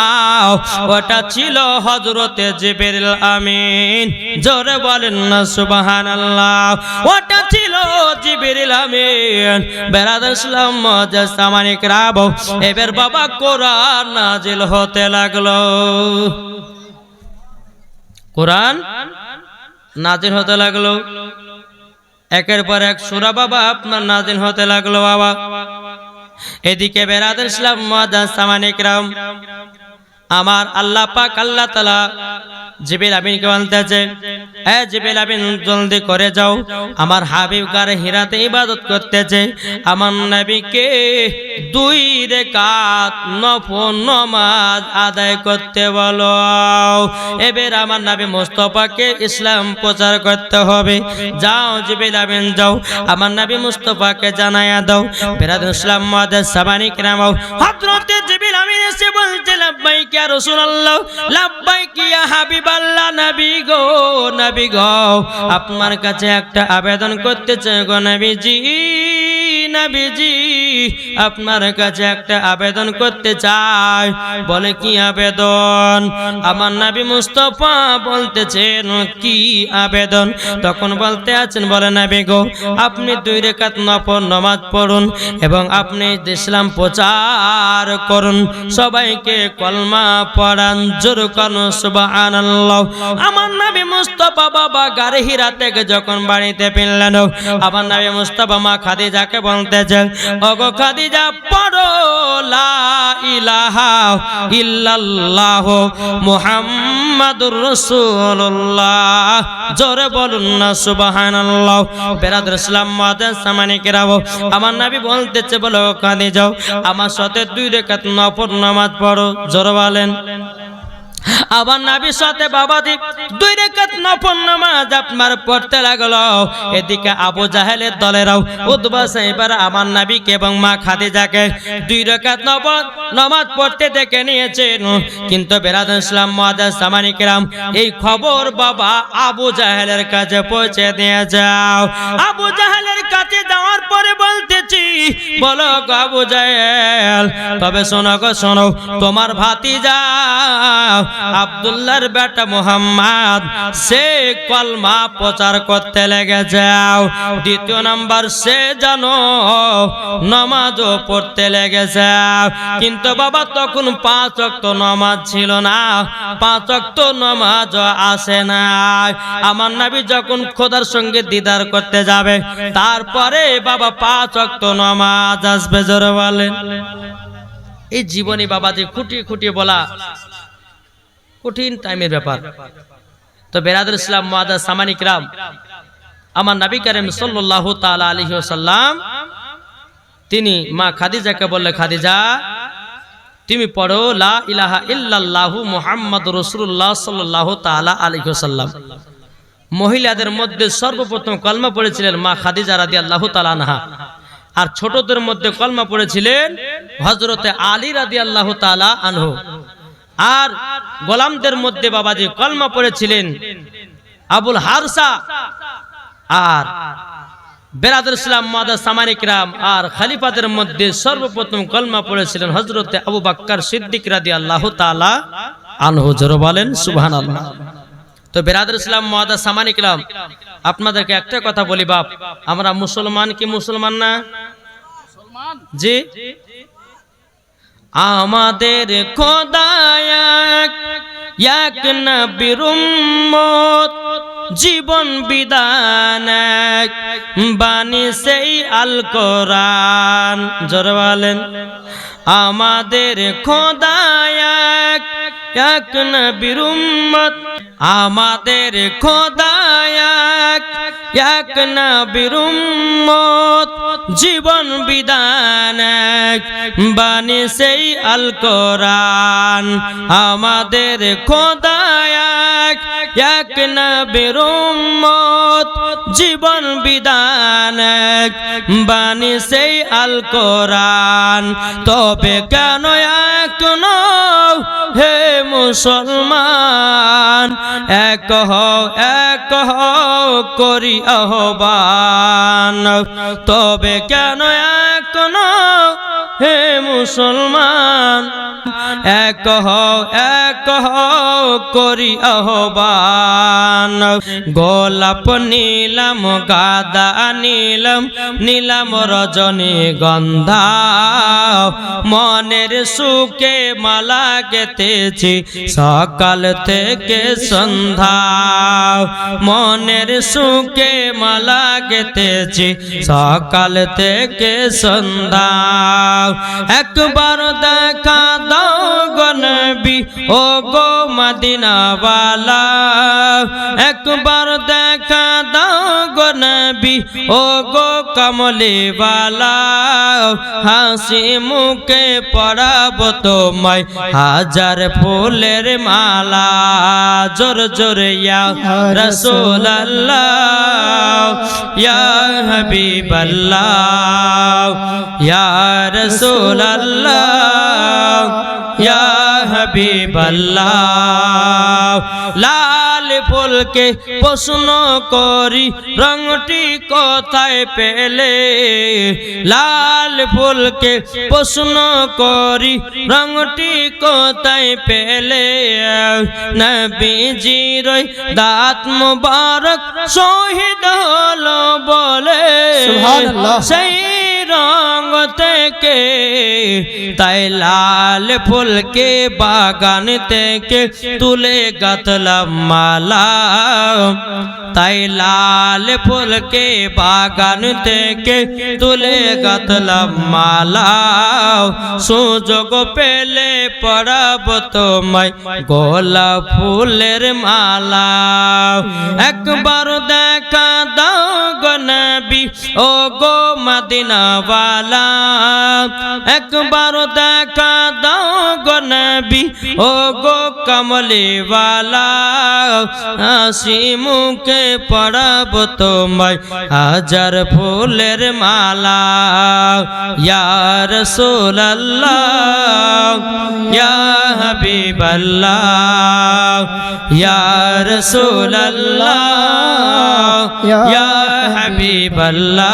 ওটা ছিল হযরতে জিবরিল আমিন। জোরে বলেন না সুবহানাল্লাহ। ওটা ছিল জিবরিল আমিন। বেরাদুল ইসলাম মুআদ্দাস সামানি কেরাম, এবার বাবা কোরআন নাজিল হতে লাগলো, কোরআন নাজিল হতে লাগলো, একের পর এক সূরা বাবা আপনার নাজিল হতে লাগলো বাবা। এদিকে বেরাদুল ইসলাম মুআদ্দাস সামানি কেরাম, আমার আল্লাহ পাক আল্লাহ তাআলা জিবরিল আমিনকে বলতেছে, এ জিবরিল আমিন জলদি করে যাও, আমার হাবিব গারে হীরাতে ইবাদত করতেছে, আমার নবীকে 2 রাকাত নফল নামাজ আদায় করতে বলো। এবার আমার নবী মুস্তাফাকে ইসলাম প্রচার করতে হবে। যাও জিবরিল আমিন যাও, আমার নবী মুস্তাফাকে জানায়া দাও। বেরাদুল ইসলাম মুআদ্দাস সাবানি কেরাম, হযরত জিবরিল আমিন এসে বলছে, লাব্বাইক ইয়া রাসূলুল্লাহ, লাব্বাইক ইয়া হাবিবাল্লাহ, নবী গো নবী গো আপনার কাছে একটা আবেদন করতে চাই গো নবীজি, নবীজি আপনার কাছে একটা আবেদন করতে চাই। বলে কি আবেদন? আমার নবী মুস্তাফা বলতেছেন কি আবেদন? তখন বলতে আছেন, বলে নবী গো আপনি 2 রাকাত নফল নামাজ পড়ুন এবং আপনি ইসলাম প্রচার করুন, সবাইকে কলমা পড়ান, জোরে কানো সুবহানাল্লাহ। আমার নবী মুস্তাফা বাবা গারে হীরা থেকে যখন বাড়িতে ফিরলেন, আমার নবী মুস্তাফা মা খাদিজাকে বলতেছেন, ওগো ওগো খাদিজা পড়ো লা ইলাহা ইল্লাল্লাহ মুহাম্মাদুর রাসূলুল্লাহ। জোরে বলুন না সুবহানাল্লাহ। বেরাদর ইসলাম মুআজ্জাজ সামানিক রাও, আমার নবী বলতেছে বলো খাদিজা আমার সাথে 2 রাকাত নফল নামাজ পড়ো। জোরে বলেন। আবার নবীর সাথে বাবাজি 2 রাকাত নফল নামাজ আপনার পড়তে লাগলো। এদিকে আবু জাহেলের দলেরাও উতবা সাহেবেরা আমার নবীকে এবং মা খাদিজাকে 2 রাকাত নফল নামাজ পড়তে দেখে নিয়েছেন। কিন্তু বেরাদর ইসলাম মুআজ্জাজ সামানিক রাম, এই খবর বাবা আবু জাহেলের কাছে পৌঁছে দিয়ে যাও। আবু জাহেলের কাছে যাওয়ার পরে বলতেছি বলো গো আবু জাহেল, তবে শোনো গো শোনো, তোমার ভাতিজা আব্দুল্লাহর বেটা মুহাম্মদ সে কলমা প্রচার করতে লেগে যাও। দ্বিতীয় নাম্বার সে জানো নামাজও পড়তে লেগে যাও। কিন্তু বাবা তখন 5 ওয়াক্ত নামাজ ছিল না, 5 ওয়াক্ত নামাজ আসে না। আমার নবী যখন খোদার সঙ্গে দিদার করতে যাবে তারপরে বাবা 5 ওয়াক্ত নামাজ আসবে। জোরে বলেন। এই জীবনী বাবাজি খুঁটিয়ে খুঁটিয়ে বলা কঠিন টাইমের ব্যাপার। তো বেরাদর ইসলাম মুআজ্জাজ সামানিক রাম, আমার নবী করিম সাল্লাল্লাহু তাআলা আলাইহি ওয়াসাল্লাম তিনি মা খাদিজাকে বললে খাদিজা তুমি পড়ো লা ইলাহা ইল্লাল্লাহু মুহাম্মাদুর রাসূলুল্লাহ সাল্লাল্লাহু তাআলা আলাইহি ওয়াসাল্লাম। মহিলাদের মধ্যে সর্বপ্রথম কলমা পড়েছিলেন মা খাদিজা রাদিয়াল্লাহু তাআলা আনহা, আর ছোটদের মধ্যে কলমা পড়েছিলেন হযরতে আলী রাদিয়াল্লাহু তাআলা আনহু, আর গোলামদের মধ্যে বাবাজি কলমা পড়েছিলেন আবুল হারসা, আর বেরাদর ইসলাম মুআজ্জাজ সামানিক রাম, আর খলিফাদের মধ্যে সর্বপ্রথম কলমা পড়েছিলেন হযরতে আবু বকর সিদ্দিক রাদিয়াল্লাহু তাআলা আনহু। জোরে বলেন সুবহানাল্লাহ। তো বেরাদর ইসলাম মুআজ্জাজ সামানিক রাম, আপনাদেরকে একটা কথা বলি বাপ, আমরা মুসলমান কি মুসলমান না? জি। আমাদের খোদা এক নবীর উম্মত, জীবন বিধান বাণী সেই আল কোরআন। জোরে বলেন। আমাদের খোদা এক নবীর উম্মত, আমাদের খোদা এক নবীর উম্মত, জীবন বিধান বাণী সেই আল কোরআন। আমাদের খোদা এক নবীর উম্মত, জীবন বিধান বাণী সেই আল কোরআন। তবে কেন এখনো হে মুসলমান এক হও করি আহ্বান। তবে কেন এখনো হে মুসলমান এক হও করি আহ্বান। গোলাপ নীলাম গাদা নীলাম, নীলাম রজনীগন্ধা, মনের সুখে মালা গেঁথেছি সকাল থেকে সন্ধ্যা। মনের সুখে মালা গেঁথেছি সকাল থেকে সন্ধ্যা। একবার দেখা দাও গো নবী ও গো মদিনাওয়ালা, একবার দেখা দাও গো নবী ও গো কমলিওয়ালা। হাসি মুখে পরাব তোমায় হাজার ফুলের মালা। জোর জোরে ইয়া রাসূলুল্লাহ ইয়া হাবিবাল্লাহ ইয়া রাসূলুল্লাহ ইয়া হাবিবাল্লাহ। লাল ফুলকে প্রশ্ন করি রংটি কোথায় পেলে, লাল ফুলকে প্রশ্ন করি রংটি কোথায় পেলে। নবীজির দাঁত মুবারক শহীদ হলো বলে সেই রং থেকে, তাই লাল ফুলকে বাগান থেকে তুলে গাঁথলাম মালা। তাই লাল ফুলকে বাগান থেকে তুলে গাঁথলাম মালা, সুযোগ পেলে পরাব তোমায় গোলাপ ফুলের মালা। একবার দেখা দাও গো নবী ও গো মদিনাওয়ালা, একবার দেখা দাও গো নবী ও গো কমলিওয়ালা, হাসি মুখে পরাব তোমায় হাজার ফুলের মালা। ইয়া রাসূলুল্লাহ ইয়া হাবিবাল্লাহ ইয়া রাসূলুল্লাহ ইয়া হাবিবাল্লাহ।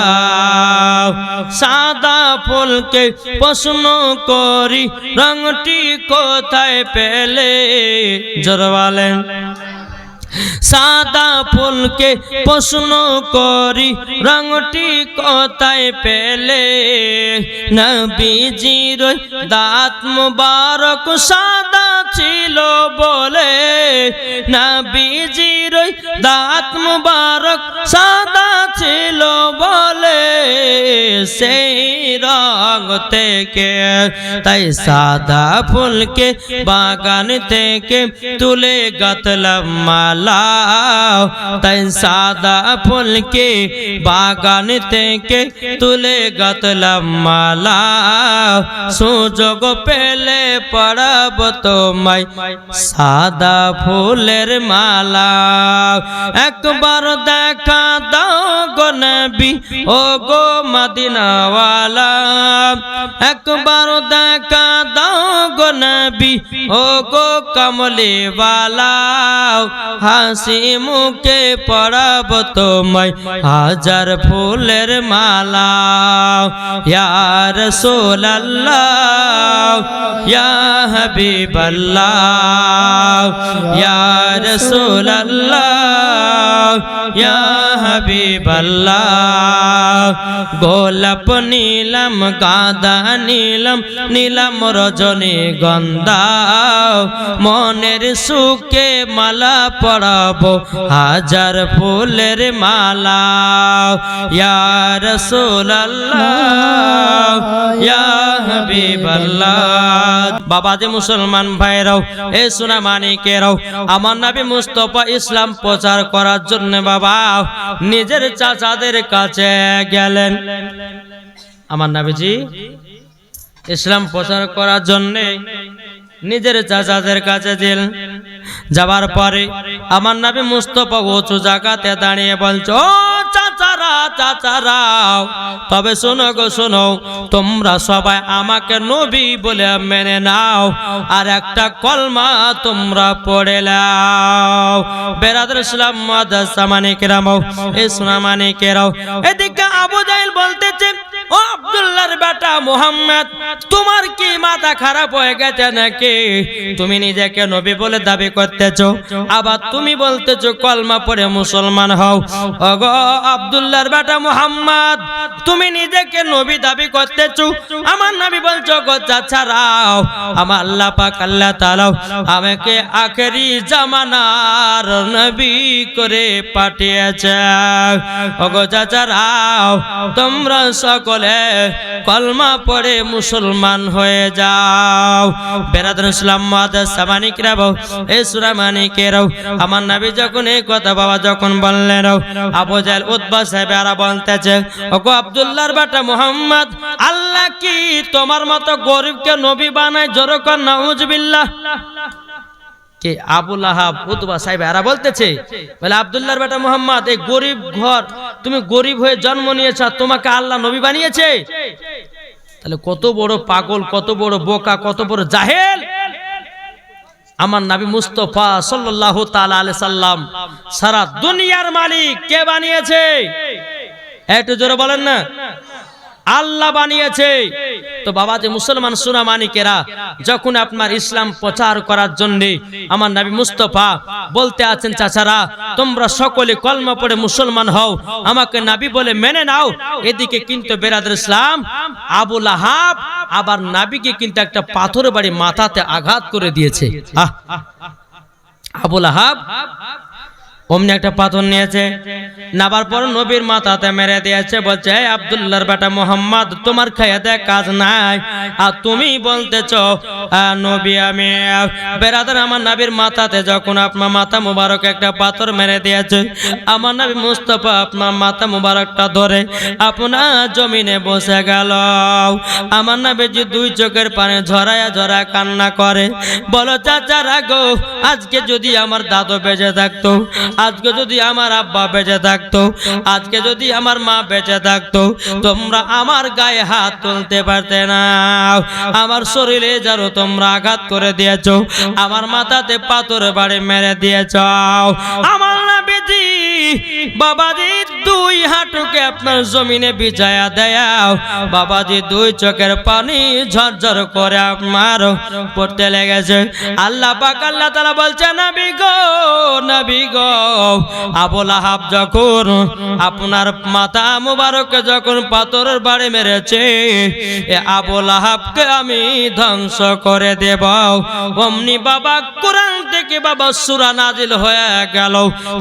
সাদা ফুলকে প্রশ্ন করি রংটি কোথায় পেলে, জোরে বলেন। সাদা ফুলকে প্রশ্ন করি রংটি কোথায় পেলে, নবীজির দাঁত মুবারক সাদা ছিল বলে, নবীজির দাঁত মুবারক সাদা ছিল বলে, সেই রং থেকে তাই সাদা ফুলকে বাগান থেকে তুলে গাঁথলাম মালা, তাই সাদা ফুলকে বাগান থেকে তুলে গাঁথলাম মালা, সুযোগ পেলে পরাব তোমায় সাদা ফুলের মালা। একবার দেখা দাও গো নবী ও গো মদিনাওয়ালা, একবার দেখা দাও গো নবী ও গো কমলিওয়ালা, হাসি মুখে পরাব তোমায় হাজার ফুলের মালা। ইয়া রাসূলুল্লাহ ইয়া হাবিবাল্লাহ ইয়া রাসূলুল্লাহ ইয়া হাবিবাল্লাহ। গোলাপ নীলম গাঁদা নীলম নীলম রজনীগন্ধা, মনের সুখে মালা পরাবো হাজার ফুলের মালা। ইয়া রাসূলুল্লাহ ইয়া হাবিবাল্লাহ। বাবা যে মুসলমান ভাইরাও এ সোনা মানিকেরাও, আমার নবী মুস্তাফা ইসলাম প্রচার করার জন্য বাবা নিজের চাচাদের কাছে গেলেন। আমার নবীজি ইসলাম প্রচার করার জন্য নিজের চাচাদের কাছে গেলেন। যাবার পরে আমার নবী মুস্তাফা উঁচু জায়গাতে দাঁড়িয়ে বলছে, ও চাচারা চাচারাও, তবে শোনো গো শোনো, তোমরা সবাই আমাকে নবী বলে মেনে নাও, আর একটা কলমা তোমরা পড়ে নাও। বেরাদর ইসলাম মুআদ্দাস মানিকেরাও এ সোনা মানিকেরাও, এদিকে আবু জাহেল বলতেছে, ও আব্দুল্লাহর বেটা মুহাম্মদ, তোমার কি মাথা খারাপ হয়ে গেছে নাকি? তুমি নিজেকে নবী বলে দাবি করতেছো, আবার তুমি বলতেছো কলমা পড়ে মুসলমান হও। ওগো আব্দুল্লাহর বেটা মুহাম্মদ, তুমি নিজেকে নবী দাবি করতেছো, আমার নবী বলছো গো চাচারাও, আমার আল্লাহ পাক আল্লাহ তাআলা আমাকে আখেরি জামানার নবী করে পাঠিয়েছে। ওগো চাচারাও, তোমরা সকলে কলমা পড়ে মুসলমান হয়ে যাও। বেরাদর ইসলাম মুআদ্দাস মানিকেরাও এ সূরা মানিকেরাও, আমার নবী যখন এই কথা বাবা যখন বললেন, আবু জাহেল উতবা সাহেবরা বলতেছে, ওগো আব্দুল্লাহর বেটা মুহাম্মদ, আল্লাহ কি তোমার মতো গরিবকে নবী বানায়? জোরে কর নাউজুবিল্লাহ। কে? আবু লাহাব উতবা সাহেবরা বলতেছে, বলে আব্দুল্লাহর বেটা মুহাম্মদ, এই গরিব ঘর, তুমি গরিব হয়ে জন্ম নিয়েছ, তোমাকে আল্লাহ নবী বানিয়েছে? তাহলে কত বড় পাগল, কত বড় বোকা, কত বড় জাহেল। আমার নবী মুস্তাফা সাল্লাল্লাহু তাআলা আলাইহি সাল্লাম সারা দুনিয়ার মালিক কে বানিয়েছে? একটু জোরে বলেন না। আল্লাহ বানিয়েছে। তো বাবা যে মুসলমান সোনা মানিকেরা, যখন আপনার ইসলাম প্রচার করার জন্য আমার নবী মুস্তাফা বলতে আছেন, চাচারা তোমরা সকলে কলমা পড়ে মুসলমান হও, আমাকে নবী বলে মেনে নাও। এদিকে কিন্তু বেরাদর ইসলাম আবু লাহাব আবার নবীকে কিন্তু একটা পাথর বাড়ি মাথাতে আঘাত করে দিয়েছে। আবু লাহাব অমনি একটা পাথর নিয়েছে, নাবার পর নবীর মাথাতে মেরে দিয়েছে। বলছে, হে আব্দুল্লাহর বেটা মোহাম্মদ, তোমার খাইয়া দেয় কাজ নাই, আর তুমি বলতেছ নবী আমি। বেরাদার, আমার নবীর মাথাতে যখন আপনার মাথা মুবারক একটা পাথর মেরে দিয়েছে, আমার নবী মুস্তাফা আপনার মাথা মুবারকটা ধরে আপনার জমিনে বসে গেল। আমার নবী যে দুই চোখের পানি ঝরায়া ঝরা কান্না করে, বলো চাচা রাগো, আজকে যদি আমার দাদু বেঁচে থাকতো, আজকে যদি আমার আব্বা বেঁচে থাকতো, আজকে যদি আমার মা বেঁচে থাকতো, তোমরা আমার গায়ে হাত তুলতে পারতে না। আমার শরীরে যারো তোমরা আঘাত করে দিয়েছো, আমার মাথাতে পাথর বাড়ি মেরে দিয়েছ। আমার নবীজি বাবাজি দুই হাঁটুকে আপনার জমিনে বিছায়া দেয়াও। বাবাজি দুই চোখের পানি ঝরঝর করে আপনার পড়তে লেগেছে। আল্লাহ পাক আল্লাহ তাআলা বলছে, নবী গো, নবী গো, আবু লাহাব যখন আপনার মাথা মুবারকে যখন পাথরের বাড়ি মেরেছে, এ আবু লাহাবকে আমি ধ্বংস করে দেব। অমনি বাবা কোরআন থেকে বাবা সূরা নাজিল হয়ে গেল,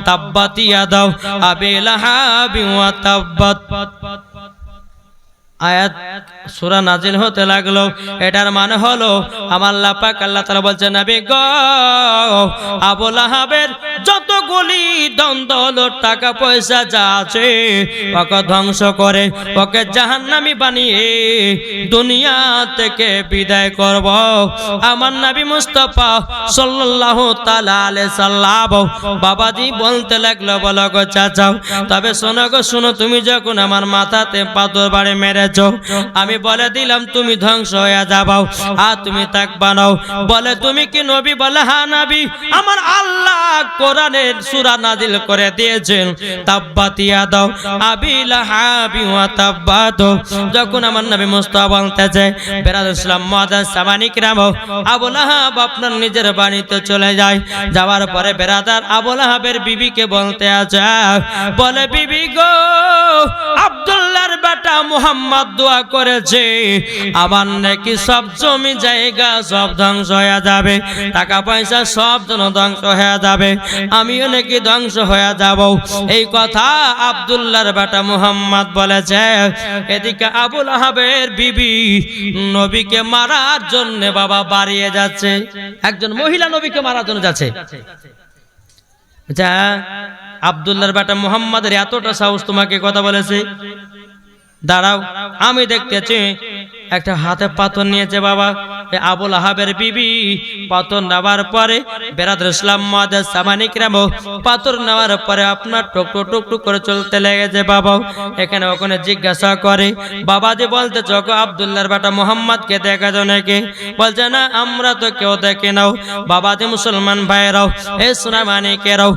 তাব্বাত ইয়াদা আবি লাহাবি ওয়া তাব্বাত। আয়াত সূরা নাজিল হতে লাগলো। এটার মানে হলো আমার আল্লাহ পাক আল্লাহ তাআলা বলছেন, নবী গো, আবু লাহাবের যতগুলি ধন দৌলত টাকা পয়সা যা আছে ওকে ধ্বংস করে ওকে জাহান্নামী বানিয়ে দুনিয়া থেকে বিদায় করব। আমার নবী মুস্তাফা সাল্লাল্লাহু তাআলা আলাইহি সাল্লাম বাবাজি বলতে লাগলো, বলো গো চাচা, তবে শোনো গো শোনো, তুমি যখন আমার মাথাতে পাথর বাড়ি মেরেছ, আমি বলে দিলাম তুমি ধ্বংস হয়ে যাবাও, আর তুমি থাকবা না। বলে, তুমি কি নবী? বলে, হ্যাঁ নবী। আমার আল্লাহ কোরআনের সূরা নাজিল করে দিয়েছেন, তাব্বাত ইয়াদা আবি লাহাবি ওয়া তাব্বাত। যখন আমার নবী মুস্তাফা বলতেছে, বেরাদুল ইসলাম মুআদ্দাস সামানি কিরাম, আবু লাহাব আপনার নিজের বাড়িতে চলে যায়। যাওয়ার পরে বেরাদার আবু লাহাবের বিবিকে বলতে আছে, বলে, বিবি গো, আব্দুল্লাহর বেটা মুহাম্মদ দোয়া করেছে আমার নাকি সব জমি জায়গা সব ধ্বংস হয়ে যাবে, টাকা পয়সা সব যেন ধ্বংস হয়ে যাবে, আমিও নাকি ধ্বংস হয়ে যাব। এই কথা আব্দুল্লাহর বেটা মুহাম্মদ বলেছে। এদিকে আবু লাহাবের বিবি নবীকে মারার জন্য বাবা বাড়িয়ে যাচ্ছে। একজন মহিলা নবীকে মারার জন্য যাচ্ছে। আব্দুল্লাহর বেটা মুহাম্মাদের এতটা সাহস, তোমাকে কথা বলেছে? দাঁড়াও, আমি দেখতেছি একটা হাতে পাথর নিয়েছে বাবা। আবু লাহাবের বিবি পাথর নেওয়ার পরে বেরাদুল ইসলাম মুআদ্দাস সামানি কিরাম, পাথর নেওয়ার পরে আপনার টুকটুক টুকটুক করে চলতে লেগেছে বাবা। এখানে ওখানে জিজ্ঞাসা করে, বাবা যে বলতে চোখ আব্দুল্লাহর বেটা মুহাম্মদকে দেখাছো নাকি? বলছে, না, আমরা তো কেউ দেখি নাও। বাবা যে মুসলমান ভাইরাও, এ সোনা মানিকেরাও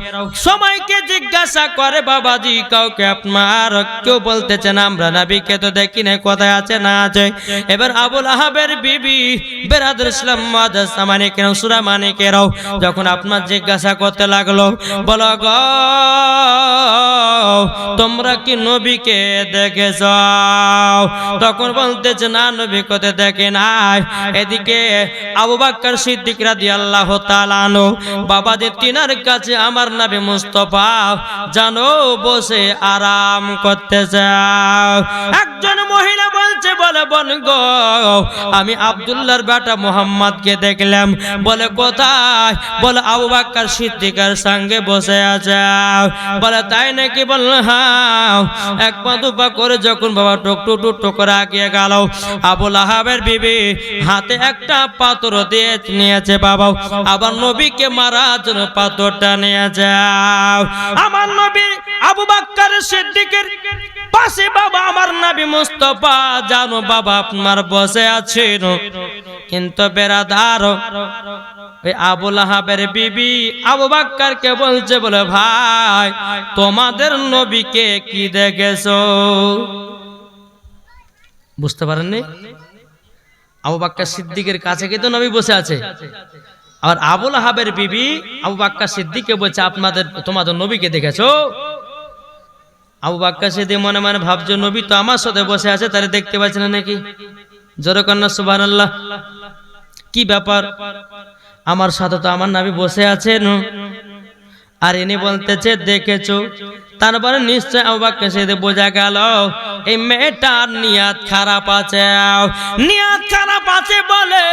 সবাইকে জিজ্ঞাসা করে, বাবাজি কাউকে আপনার কেউ বলতেছে না আমরা নবীকে তো দেখি না, কোথায় আছে না আছে। এবার আবু লাহাবের বিবি বেরাদুল ইসলাম মুআদ্দাস সামানি কিরাম সূরা মানিকেরাও যখন আপনার জিজ্ঞাসা করতে লাগলো, বলো গো, তোমরা কি নবীকে দেখেছ? তখন বলতেছে, না, নবী কোথায় দেখে নাই। এদিকে আবু বকর সিদ্দিক রাদিয়াল্লাহু তাআলা আনহু বাবাজি তিনার কাছে আমার নবী মুস্তাফা জানো বসে আরাম করতেছে। একজন মহিলা বলছে, বলে, বোন গো, আমি আব্দুল্লাহর বেটা মুহাম্মদকে দেখলাম। বলে, কোথায়? বলে, আবু বকর সিদ্দিকের সঙ্গে বসে আছে। বলে, তাই নাকি? বলল, হ্যাঁ। এক পা দু পা করে যখন বাবা টুক টুক টুক করে আগিয়ে গেল, আবু লাহাবের বিবি হাতে একটা পাথর দিয়ে নিয়েছে বাবা, আবার নবীকে মারার জন্য পাথরটা নিয়েছে। আমার নবী আবু বকর সিদ্দিকের পাশে বাবা আমার নবী মুস্তাফা জানো বাবা আপনার বসে আছেন। কিন্তু বেরাদার আবু লাহাবের বিবি আবু বকরকে বলছে, বলে, ভাই তোমাদের নবীকে কি দেখেছো? বুঝতে পারেননি? আবু বকর সিদ্দিকের কাছে কিন্তু নবী বসে আছে, আর আবু লাহাবের বিবি আবু বকর সিদ্দিককে বলছে, তোমাদের নবীকে দেখেছো? আবু বকর সিদ্দিক মনে মনে ভাবছে, নবী তো আমার সাথে বসে আছে, তাহলে দেখতে পাচ্ছেন না নাকি? জোরে কন্যা সুবহানাল্লাহ। কি ব্যাপার? আমার সাথে তো আমার নবী বসে আছেন, আর ইনি বলতেছে দেখেছো, তারপরে নিশ্চয় আবু বকর সিদ্দিক বোঝা গেল এই মেয়েটার নিয়ত খারাপ আছে। নিয়ত খারাপ আছে বলে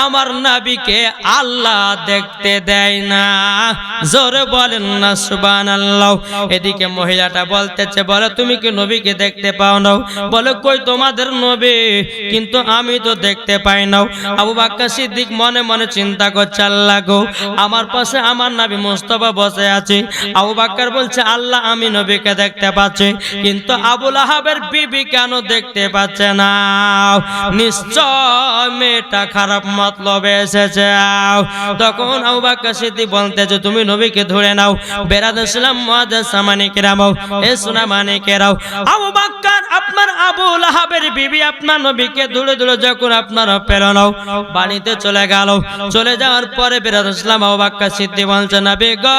আমার নবীকে আল্লাহ দেখতে দেয় না। জোরে বলেন না সুবহানাল্লাহ। এদিকে মহিলাটা বলতেছে, বলে তুমি কি নবীকে দেখতে পাও না? বলে কই তোমাদের নবী, কিন্তু আমি তো দেখতে পাই না। আবু বকর সিদ্দিক মনে মনে চিন্তা করছে, আল্লাহ গো, আমার পাশে আমার নবী মুস্তাফা বসে আছে। আবু বকর বলছে, আল্লাহ আমি নবীকে দেখতে পাচ্ছি, কিন্তু আবু লাহাবের বিবি কেন দেখতে পাচ্ছে না? নিশ্চয় মেয়েটা খারাপ মতলবে এসেছে। তখন আবু বকর সিদ্দিক বলতেছে, তুমি নবীকে ধরে নাও। বেরাদর ইসলাম মুআজ্জাজ সামানিকেরাম, এ সুনামানিকেরাও, আবু বকর আপনার আবু লাহাবের বিবি আপনার নবীকে ধরে ধরে যখন আপনারা পেল নাও, বাড়িতে চলে গেল। চলে যাওয়ার পরে বেরাদর ইসলাম আবু বকর সিদ্দিক বলছে, নবী গো,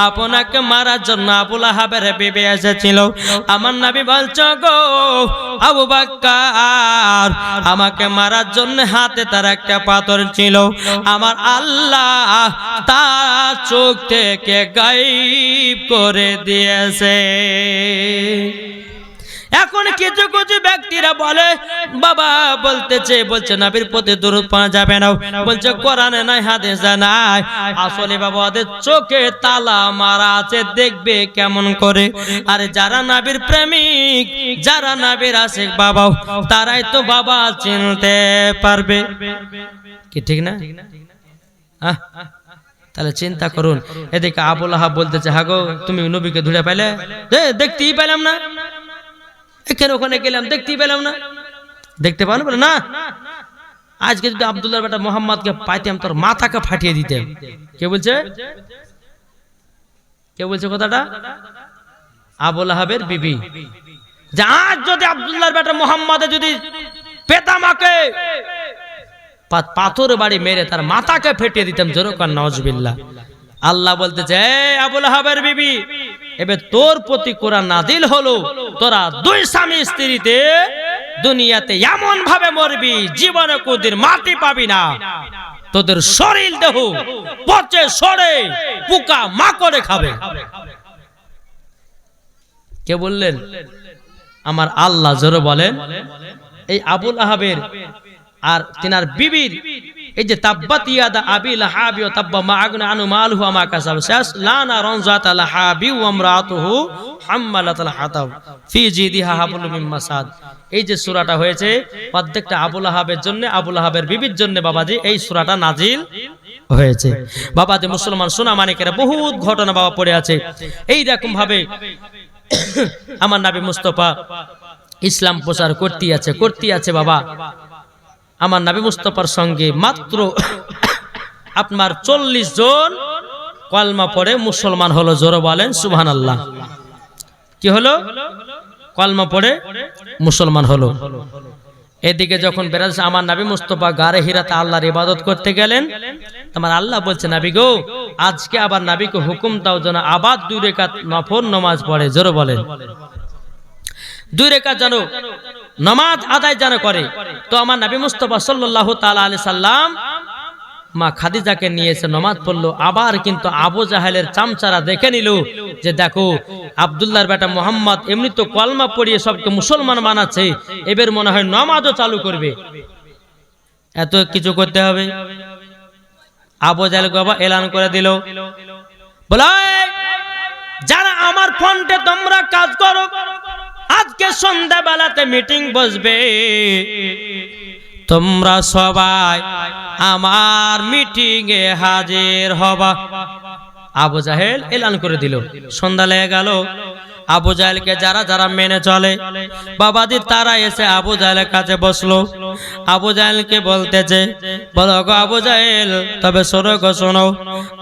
আপনাকে মারার জন্য আবু লাহাবের বিবি এসেছিল। আমার নবী বলছো গো আবু বকর, আমাকে মারার জন্য হাতে তার একটা পাথর ছিল, আমার আল্লাহ তার চোখ থেকে গায়েব করে দিয়েছে। এখন কিছু কিছু ব্যক্তিরা বলে, বাবা বলছে নবীর প্রতি দরুদ পড়া যাবে না, বলছে কোরআনে নাই হাদিসে নাই। আসলে বাবা ওদের চোখে তালা মারা আছে, দেখবে কেমন করে? আর যারা নবীর প্রেমিক, যারা নবীর আশিক বাবা, তারাই তো বাবা চিনতে পারবে, কি ঠিক না? তাহলে চিন্তা করুন। এদিকে আবু লাহাব বলতেছে, হ্যাঁ গো, তুমি নবীকে ধরে পাইলে? দেখতেই পেলাম না। এখানে ওখানে গেলাম, দেখতেই পেলাম না। দেখতে পারো বলে না, আজকে যদি আব্দুল্লাহর বেটা মোহাম্মদকে পাইতাম তোর মাথাকে ফাটিয়ে দিতাম। কে বলছে? কে বলছে কথাটা? আবু লাহাবের বিবি। যে আজ যদি আব্দুল্লাহর বেটা মোহাম্মদে যদি পেতামাকে পাথর বাড়ি মেরে তার মাথাকে ফেটিয়ে দিতাম। জোরে কর নাউজুবিল্লাহ। আল্লাহ বলতেছে, আবু লাহাবের বিবি, এবার তোর প্রতি কোরআন নাজিল হলো, তোরা দুই স্বামী স্ত্রীতে দুনিয়াতে এমন ভাবে মরবি, জীবনে কোনদিন মাটি পাবি না। তোদের শরীর দেহ পচে সরে পোকা মাকড়ে খাবে। কে বললেন? আমার আল্লাহ। জোরে বলেন। এই আবু লাহাবের আর তিনার বিবির এই যে তাব্বাত ইয়াদা আবি লাহাবি ওয়া তাব্বা মা আগনা আনহু মালহু ওয়া মা কাসাব সাসলানা রানজাত লাহাবি ওয়া ইমরাতুহু হাম্মালাতুল হাতাব ফি জিদিহা হাবলুম মিন মাসাদ। এই যে সূরাটা হয়েছে প্রত্যেকটা আবু লাহাবের জন্য, আবু লাহাবের বিবির জন্য বাবাজি এই সূরাটা নাজিল হয়েছে। বাবাজি মুসলমান সোনা মানিকেরা বহুত ঘটনা বাবা পড়ে আছে। এই রকম ভাবে আমার নবী মুস্তাফা ইসলাম প্রচার করতে আছে বাবা। আমার নবী মুস্তাফার সঙ্গে মাত্র আপনার 40 জন কলমা পড়ে মুসলমান হলো। জোরে বলেন সুবহানাল্লাহ। কি হলো? কলমা পড়ে মুসলমান হলো। এদিকে যখন বেরাস আমার নবী মুস্তাফা গারে হিরাতে আল্লাহর ইবাদত করতে গেলেন, আমার আল্লাহ বলছে, নবী গো, আজকে আবার নবীকে হুকুম দাও যেন আবার 2 রাকাত নফল নামাজ পড়ে। জোরে বলেন। 2 রাকাত যেন নামাজ আদায় যেন করে। তো আমার নবী মুস্তাফা সাল্লাল্লাহু তাআলা আলাইহি সাল্লাম মা খাদিজাকে নিয়ে এসে নামাজ পড়লো। আবার কিন্তু আবু জাহেলের চামচারা দেখে নিল যে দেখো আব্দুল্লাহর বেটা মোহাম্মদ এমনি তো কলমা পড়িয়ে সবকে মুসলমান বানাচ্ছে, এবার মনে হয় নামাজও চালু করবে। এত কিছু করতে হবে? আবু জাহেল বাবা এলান করে দিল, বলে যারা আমার ফ্রন্টে তোমরা কাজ করো, আজকে সন্ধ্যাবেলাতে মিটিং বসবে, তোমরা সবাই আমার মিটিং এ হাজির হবা। আবু জাহেল এলান করে দিল। সন্ধ্যা লেগে গেল। আবু জাহেলকে যারা যারা মেনে চলে বাবাজি তারা এসে আবু জাহেলের কাছে বসলো। আবু জাহেলকে বলতেছে, বলো গো আবু জাহেল, তবে শোনো গো শোনো,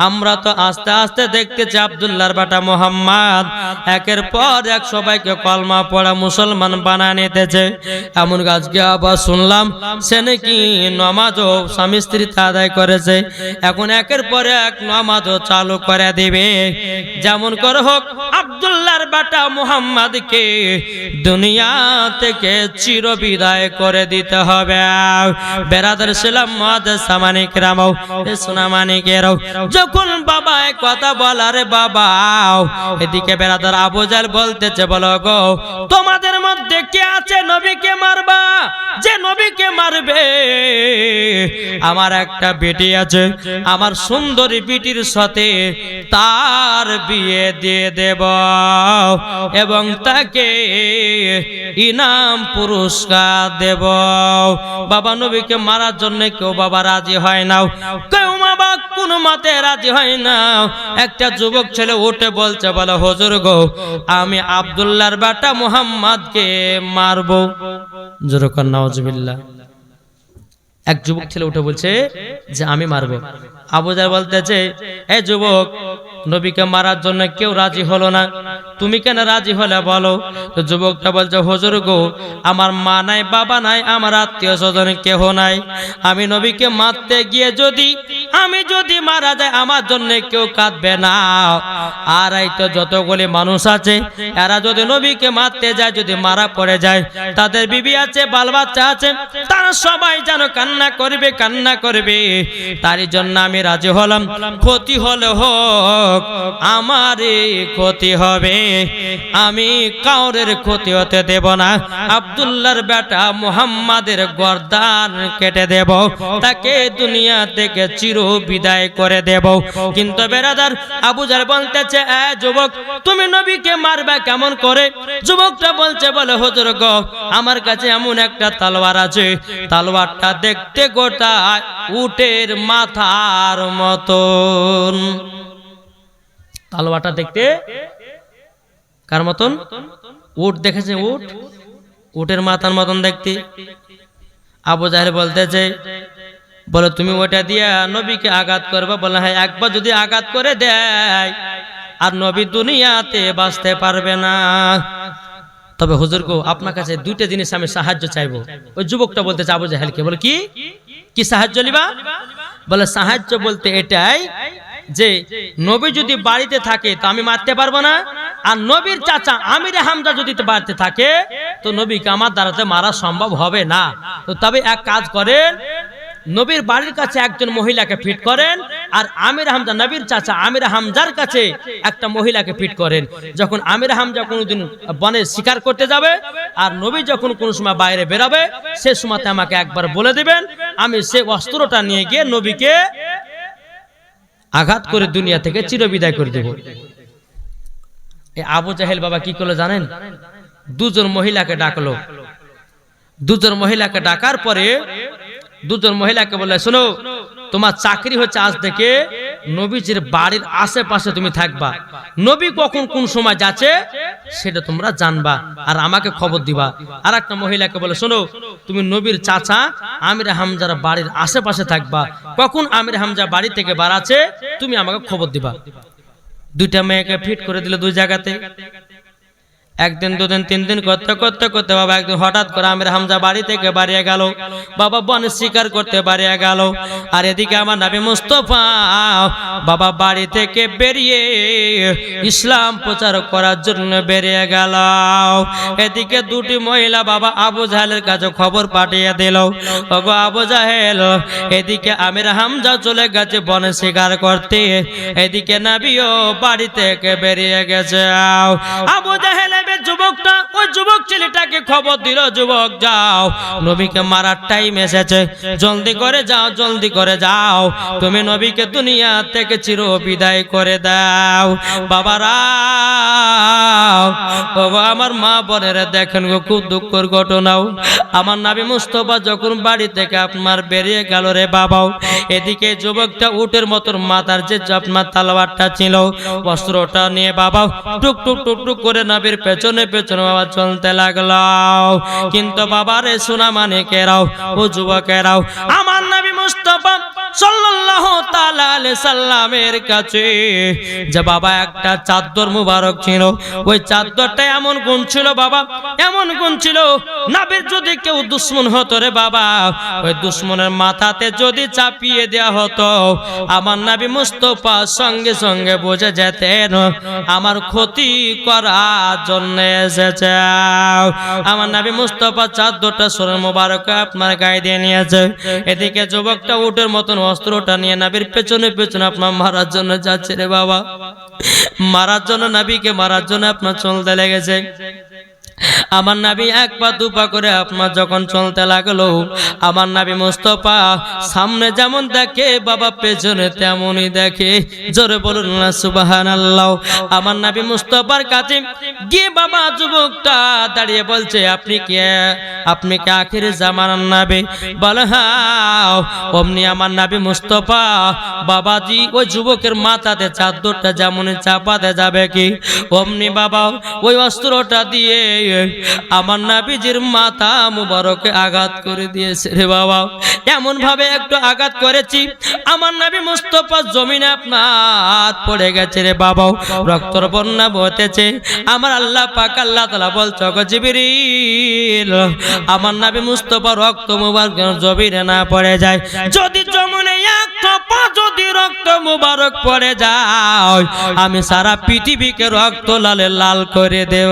আমরা তো আস্তে আস্তে দেখতেছি আব্দুল্লাহর বেটা মোহাম্মদ একের পর এক সবাইকে কলমা পড়া মুসলমান বানায় নিতেছে। এমন আজকে আবার শুনলাম সে নাকি নামাজও স্বামী স্ত্রীতে আদায় করেছে। এখন একের পর এক নামাজও চালু করে দিবে। যেমন করে হোক আব্দুল্লাহর বেটা বেটা মুহাম্মদকে দুনিয়া থেকে চিরবিদায় করে দিতে হবে। বেরাদার ছিলাম মুআদ্দাস সামানিক রামাও সোনামানিকেরাও, যখন বাবা কথা বলার বাবা, এদিকে বেরাদার আবু জাহেল বলতেছে, বলো গো তোমাদের মধ্যে কে আছে নবীকে মারবা? যে নবীকে মারবে আমার একটা বেটি আছে, আমার সুন্দরী বেটির সাথে তার বিয়ে দিয়ে দেব এবং তাকে ইনাম পুরস্কার দেব। বাবা নবীকে মারার জন্য কেউ বাবা রাজি হয় না, কেউ বাবা কোন মতে রাজি হয় না। একটা যুবক ছেলে উঠে বলছে, বলে হুজুর গো আমি আব্দুল্লাহর বেটা মুহাম্মদকে মারবো। জোরে নাউজুবিল্লাহ। এক যুবক ছেলে উঠে বলছে যে আমি মারবো। আবু জাহেল বলতেছে, এই যুবক নবীকে মারার জন্য কেউ রাজি হলো না, তুমি কেন রাজি হলে বলো? তো যুবকটা বলছে, হুজুর গো আমার মা নাই, বাবা নাই, আমার আত্মীয় স্বজন কেহ নাই, আমি নবীকে মারতে গিয়ে আমি যদি মারা যায় আমার জন্য কেউ কাঁদবে না। আর এই তো যতগুলি মানুষ আছে এরা যদি নবীকে মারতে যায়, যদি মারা পড়ে যায়, তাদের বিবি আছে, বাল বাচ্চা আছে, তারা সবাই যেন কান্না করবে। তারই জন্য আমি রাজি হলাম, ক্ষতি হলে হোক আমারই ক্ষতি হবে, আমি কাউরের ক্ষতি হতে দেব না। আব্দুল্লাহর বেটা মুহাম্মাদের গর্দান কেটে দেব, তাকে দুনিয়া থেকে চির বিদায় করে দেব। কিন্তু বেরাদার আবু জাহেল বলতেছে, যুবক তুমি নবীকে মারবে কেমন করে? যুবকটা বলছে, বলে হুজুর গো আমার কাছে এমন একটা তলোয়ার আছে, তলোয়ারটা দেখতে গোটা উটের মাথার মতন। তলোয়ারটা দেখতে কার মতন? উট দেখেছে, উটের মাথার মতন দেখতে। আবু জাহেল বলতেছে, বলে তুমি ওটা দিয়া নবীকে আঘাত করবে? বলে হ্যাঁ, একবার যদি আঘাত করে দেয় আর নবী দুনিয়াতে বাঁচতে পারবে না। তবে হুজুর গো আপনার কাছে দুইটা জিনিস আমি সাহায্য চাইবো। ওই যুবকটা বলতেছে আবু জাহেলকে, বলে কি সাহায্য নিবা? বলে সাহায্য বলতে এটাই যে নবী যদি বাড়িতে থাকে তো আমি মারতে পারবো না, আর নবীর চাচা আমিরে হামজা যদি বাড়িতে থাকে তো নবীকে আমার দ্বারাতে মারা সম্ভব হবে না। তো তবে এক কাজ করেন, নবীর বাড়ির কাছে একজন মহিলাকে ফিট করেন, আর আমির হামজা নবীর চাচা আমির হামজার কাছে একটা মহিলাকে ফিট করেন। যখন আমির হামজা কোনোদিন বনে শিকার করতে যাবে আর নবী যখন কোনো সময় বাইরে বেরোবে, সে সময়তে আমাকে একবার বলে দিবেন, আমি সে অস্ত্রটা নিয়ে গিয়ে নবীকে আঘাত করে দুনিয়া থেকে চিরবিদায় করে দেব। এই আবু জাহেল বাবা কি করলো জানেন? দুজন মহিলাকে ডাকলো। দুজন মহিলাকে ডাকার পরে দুজন মহিলাকে বললে, শোনো তোমার চাকরি হচ্ছে আজ থেকে নবীজির বাড়ির আশেপাশে তুমি থাকবা, নবী কখন কোন সময় যাচ্ছে সেটা তোমরা জানবা আর আমাকে খবর দিবা। আর একটা মহিলাকে বলে, শোনো তুমি নবীর চাচা আমির হামজার বাড়ির আশেপাশে থাকবা, কখন আমির হামজা বাড়ি থেকে বাড়াচ্ছে তুমি আমাকে খবর দিবা। দুইটা মেয়েকে ফিট করে দিল দুই জায়গাতে। একদিন দুদিন তিন দিন করতে করতে করতে বাবা একদিন হঠাৎ করে আমির হামজা বাড়ি থেকে বাড়িয়ে গেল, বাবা বনে শিকার করতে বাড়িয়ে গেল। আর এদিকে আমার নবী মুস্তাফা বাবা বাড়ি থেকে বেরিয়ে ইসলাম প্রচার করার জন্য বেরিয়ে গেল। এদিকে দুটি মহিলা বাবা আবু জাহেলের কাছে খবর পাঠিয়ে দিল, ওগো আবু জাহেল এদিকে আমির হামজা চলে গেছে বনে শিকার করতে, এদিকে নবীও বাড়ি থেকে বেরিয়ে গেছে। আবু জাহেল যুবকটা ওই যুবক ছেলেটাকে খবর দিল, যুবক যাও নবীকে মারার টাইম এসেছে, জলদি করে যাও, জলদি করে যাও, তুমি নবীকে দুনিয়া থেকে চির বিদায় করে দাও। বাবারা আমার মা বোনেরা দেখেন গো, খুব দুঃখের ঘটনাও। আমার নবী মুস্তাফা যখন বাড়ি থেকে আপনার বেরিয়ে গেল রে বাবাও, এদিকে যুবকটা উটের মতন মাথার যে আপনার তলোয়ারটা ছিল অস্ত্রটা নিয়ে বাবাও টুক টুক টুক টুক করে নবীর পেছনে পেছনে বাবা চলতে লাগলো। কিন্তু বাবারে সোনা মানিকেরাও ও যুবকেরাও, আমার নবী মুস্তাফা সাল্লাল্লাহু তাআলা আলাইহি সাল্লামের কাছে যে বাবা একটা চাদর মুবারক ছিল, ওই চাদরটা এমন গুণ ছিল বাবা, এমন গুণ ছিল, নবীর যদি কেউ দুশমন হতো রে বাবা, ওই দুশমনের মাথাতে যদি চাপিয়ে দেওয়া হতো, আমার নবী মুস্তাফা সঙ্গে সঙ্গে বুঝে যেতেন আমার ক্ষতি করার জন্য এসেছে। আমার নবী মুস্তাফা চাদরটা শরীর মুবারক আপনার গায়ে দিয়ে নিয়েছে। এদিকে যুবকটা উটের মতন অস্ত্রটা নিয়ে নবীর পেছনে পেছনে আপনার মারার জন্য যাচ্ছে রে বাবা, মারার জন্য, নবীকে মারার জন্য আপনার চলতে লেগেছে। আমার নবী এক পা দু পা করে আপনার যখন চলতে লাগলো, আমার নবী মুস্তাফা সামনে যেমন দেখে বাবা পেছনে তেমনই দেখে। জোরে বলুন না সুবহানাল্লাহ। আমার নবী মুস্তাফার কাছে গিয়ে বাবা যুবকটা দাঁড়িয়ে বলছে, আপনি কি আখির জামানার নবী? বলে হ্যাঁ। অমনি আমার নবী মুস্তাফা বাবাজি ওই যুবকের মাথাতে চাদরটা যেমনই চাপাতে যাবে কি, অমনি বাবা ওই অস্ত্রটা দিয়ে আমার নবীজির মাথা মুবারকে আঘাত করে দিয়েছে রে বাবা। এমন ভাবে একটু আঘাত করেছি, আমার নবী মুস্তাফা জমিনে আপনার পড়ে গেছে রে বাবা, রক্তর বন্যা বইতেছে। আমার আল্লাহ পাক আল্লাহ তাআলা বলছে, গো জিবরিল, আমার নবী মুস্তাফা রক্ত মুবারক জমিনে না পড়ে যায়, যদি জমিনে এক টোপা যদি রক্ত মুবারক পড়ে যায়, আমি সারা পৃথিবীকে রক্ত লালে লাল করে দেব।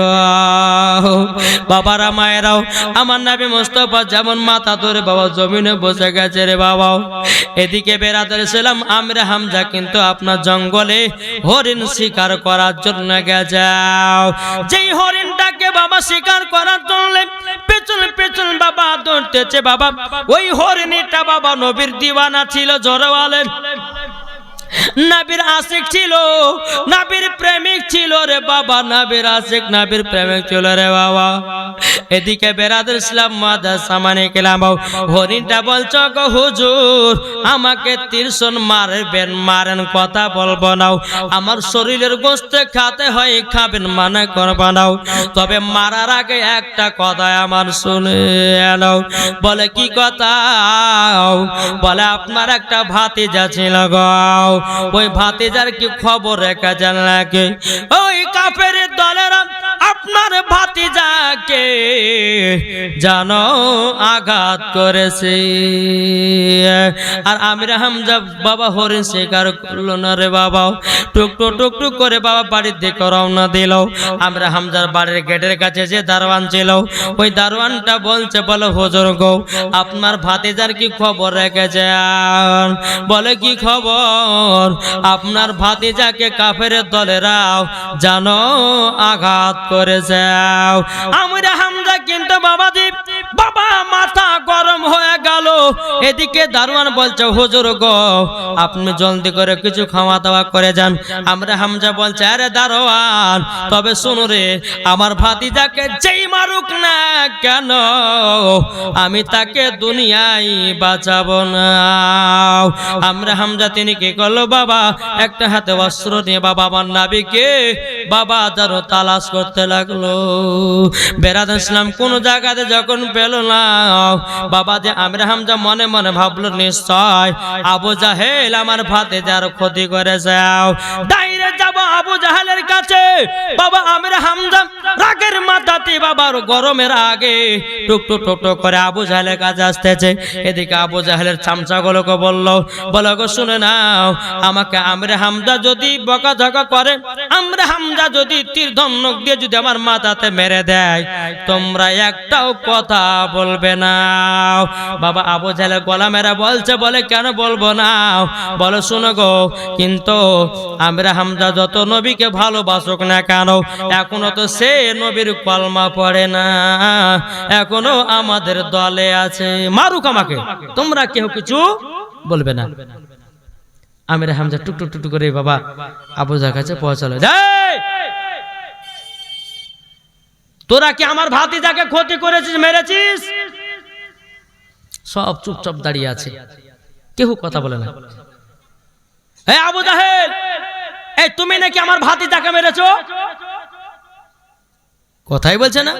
বাবারা মায়েরাও, আমার নবী মুস্তাফা যেমন মাথা ধরে বাবা জমিনে বসে গেছে রে বাবা। এদিকে বেরাদার ছিলাম আমরা হামজা কিন্তু আপনার জঙ্গলে হরিণ শিকার করার জন্য গেছে। যেই হরিণটাকে বাবা শিকার করার জন্য পেছন পেছন বাবা দৌড়তেছে বাবা, ওই হরিণটা বাবা নবীর দিওয়ানা ছিল, জোরওয়ালের নবীর আশিক ছিল, নবীর প্রেমিক ছিল রে বাবা, নবীর আশিক নবীর প্রেমিক ছিল রে বাবা। এদিকে বেরাদুল ইসলাম মাদার সামানে গেলাম, হরিণটা বলছো গো হুজুর আমাকে তিরশন মারবেন, মারেন কথা বলবো না, আমার শরীরের গোশত খেতে হয় খাবেন মানে করবো না, তবে মারার আগে একটা কথা আমার শুনে এলো। বলে কি কথা? বলে আপনার একটা ভাতিজা ছিল গো, ওই ভাতিজার কি খবর রেখে যান নাকি? ওই কাফেরের দলেরা আপনার ভাতিজাকে জানো আঘাত করেছে। আর আমির হামজা বাবা হরিণ শিকার করলো না রে বাবা, টুকটুক টুকটুক করে বাবা বাড়ির দিকে রওনা দিল। আমির হামজার বাড়ির গেটের কাছে যে দারোয়ান ছিল, ওই দারোয়ানটা বলছে, বলে হুজুর গো আপনার ভাতিজার কি খবর রেখেছেন? বলে কি খবর? আপনার ভাতিজাকে কাফেরের দলেরাও জানো আঘাত করেছে। আমরা হামজা কিন্তু বাবাজি বাবা মাথা গরম হয়ে গেল। এদিকে দারোয়ান বলছে, হুজুর গো আপনি জলদি করে কিছু খাওয়া দাওয়া করে যান। আমরা হামজা বলছে, আরে দারোয়ান তবে শুনো রে, আমার ভাতিজাকে যেই মারুক না কেন আমি তাকে দুনিয়ায় বাঁচাবো না। আমরা হামজা তিনি কি করলো বাবা, একটা হাতে অস্ত্র নিয়ে বাবা আমার নবীকে বাবা যারো তালাশ করতে লাগলো। বেরাদুল ইসলাম কোন জায়গাতে যখন পেল না বাবা, যে আমরা হামজা মনে মনে ভাবলো নিশ্চয় আবু জাহেল আমার ভাতিজার ক্ষতি করেছে, ডাইরেক্ট যাব আবু জাহেলের কাছে। বাবা আমরা হামজা রাগের মাথাতে বাবার গরমের আগে টুকটুক টুকটুক করে আবু জাহেলের কাছে আসতেছে। এদিকে আবু জাহেলের চামচাগুলোকে বললো, বলো গো শুনে নাও, আমাকে আমরা হামজা যদি বকাঝকা করে, আমরা হামজা যদি তীর ধনুক দিয়ে যদি আমার মাথাতে মেরে দেয়, তোমরা একটাও কথা বলবে না। বাবা আবু জাহেলের গলা মেরা বলছে, বলে কেন বলবো না? বলো শুনো গো, কিন্তু আমরা হামজা যত নবীকে ভালোবাসুক না কেন, এখনো তো সে নবীর কলমা পড়ে না, এখনো আমাদের দলে আছে, মারুক আমাকে, তোমরা কেউ কিছু বলবে না। আমির হামজা টুকটুক টুকটুক করে বাবা আবু জাহেলের কাছে পৌঁছালো। তোরা কি আমার ভাতিজাকে ক্ষতি করেছিস, মেরেছিস? সব চুপচাপ দাঁড়িয়ে আছে, কেউ কথা বলে না। হে আবু জাহেল, এই তুমি নাকি আমার ভাতিজাকে মেরেছো? কথাই বলছে না।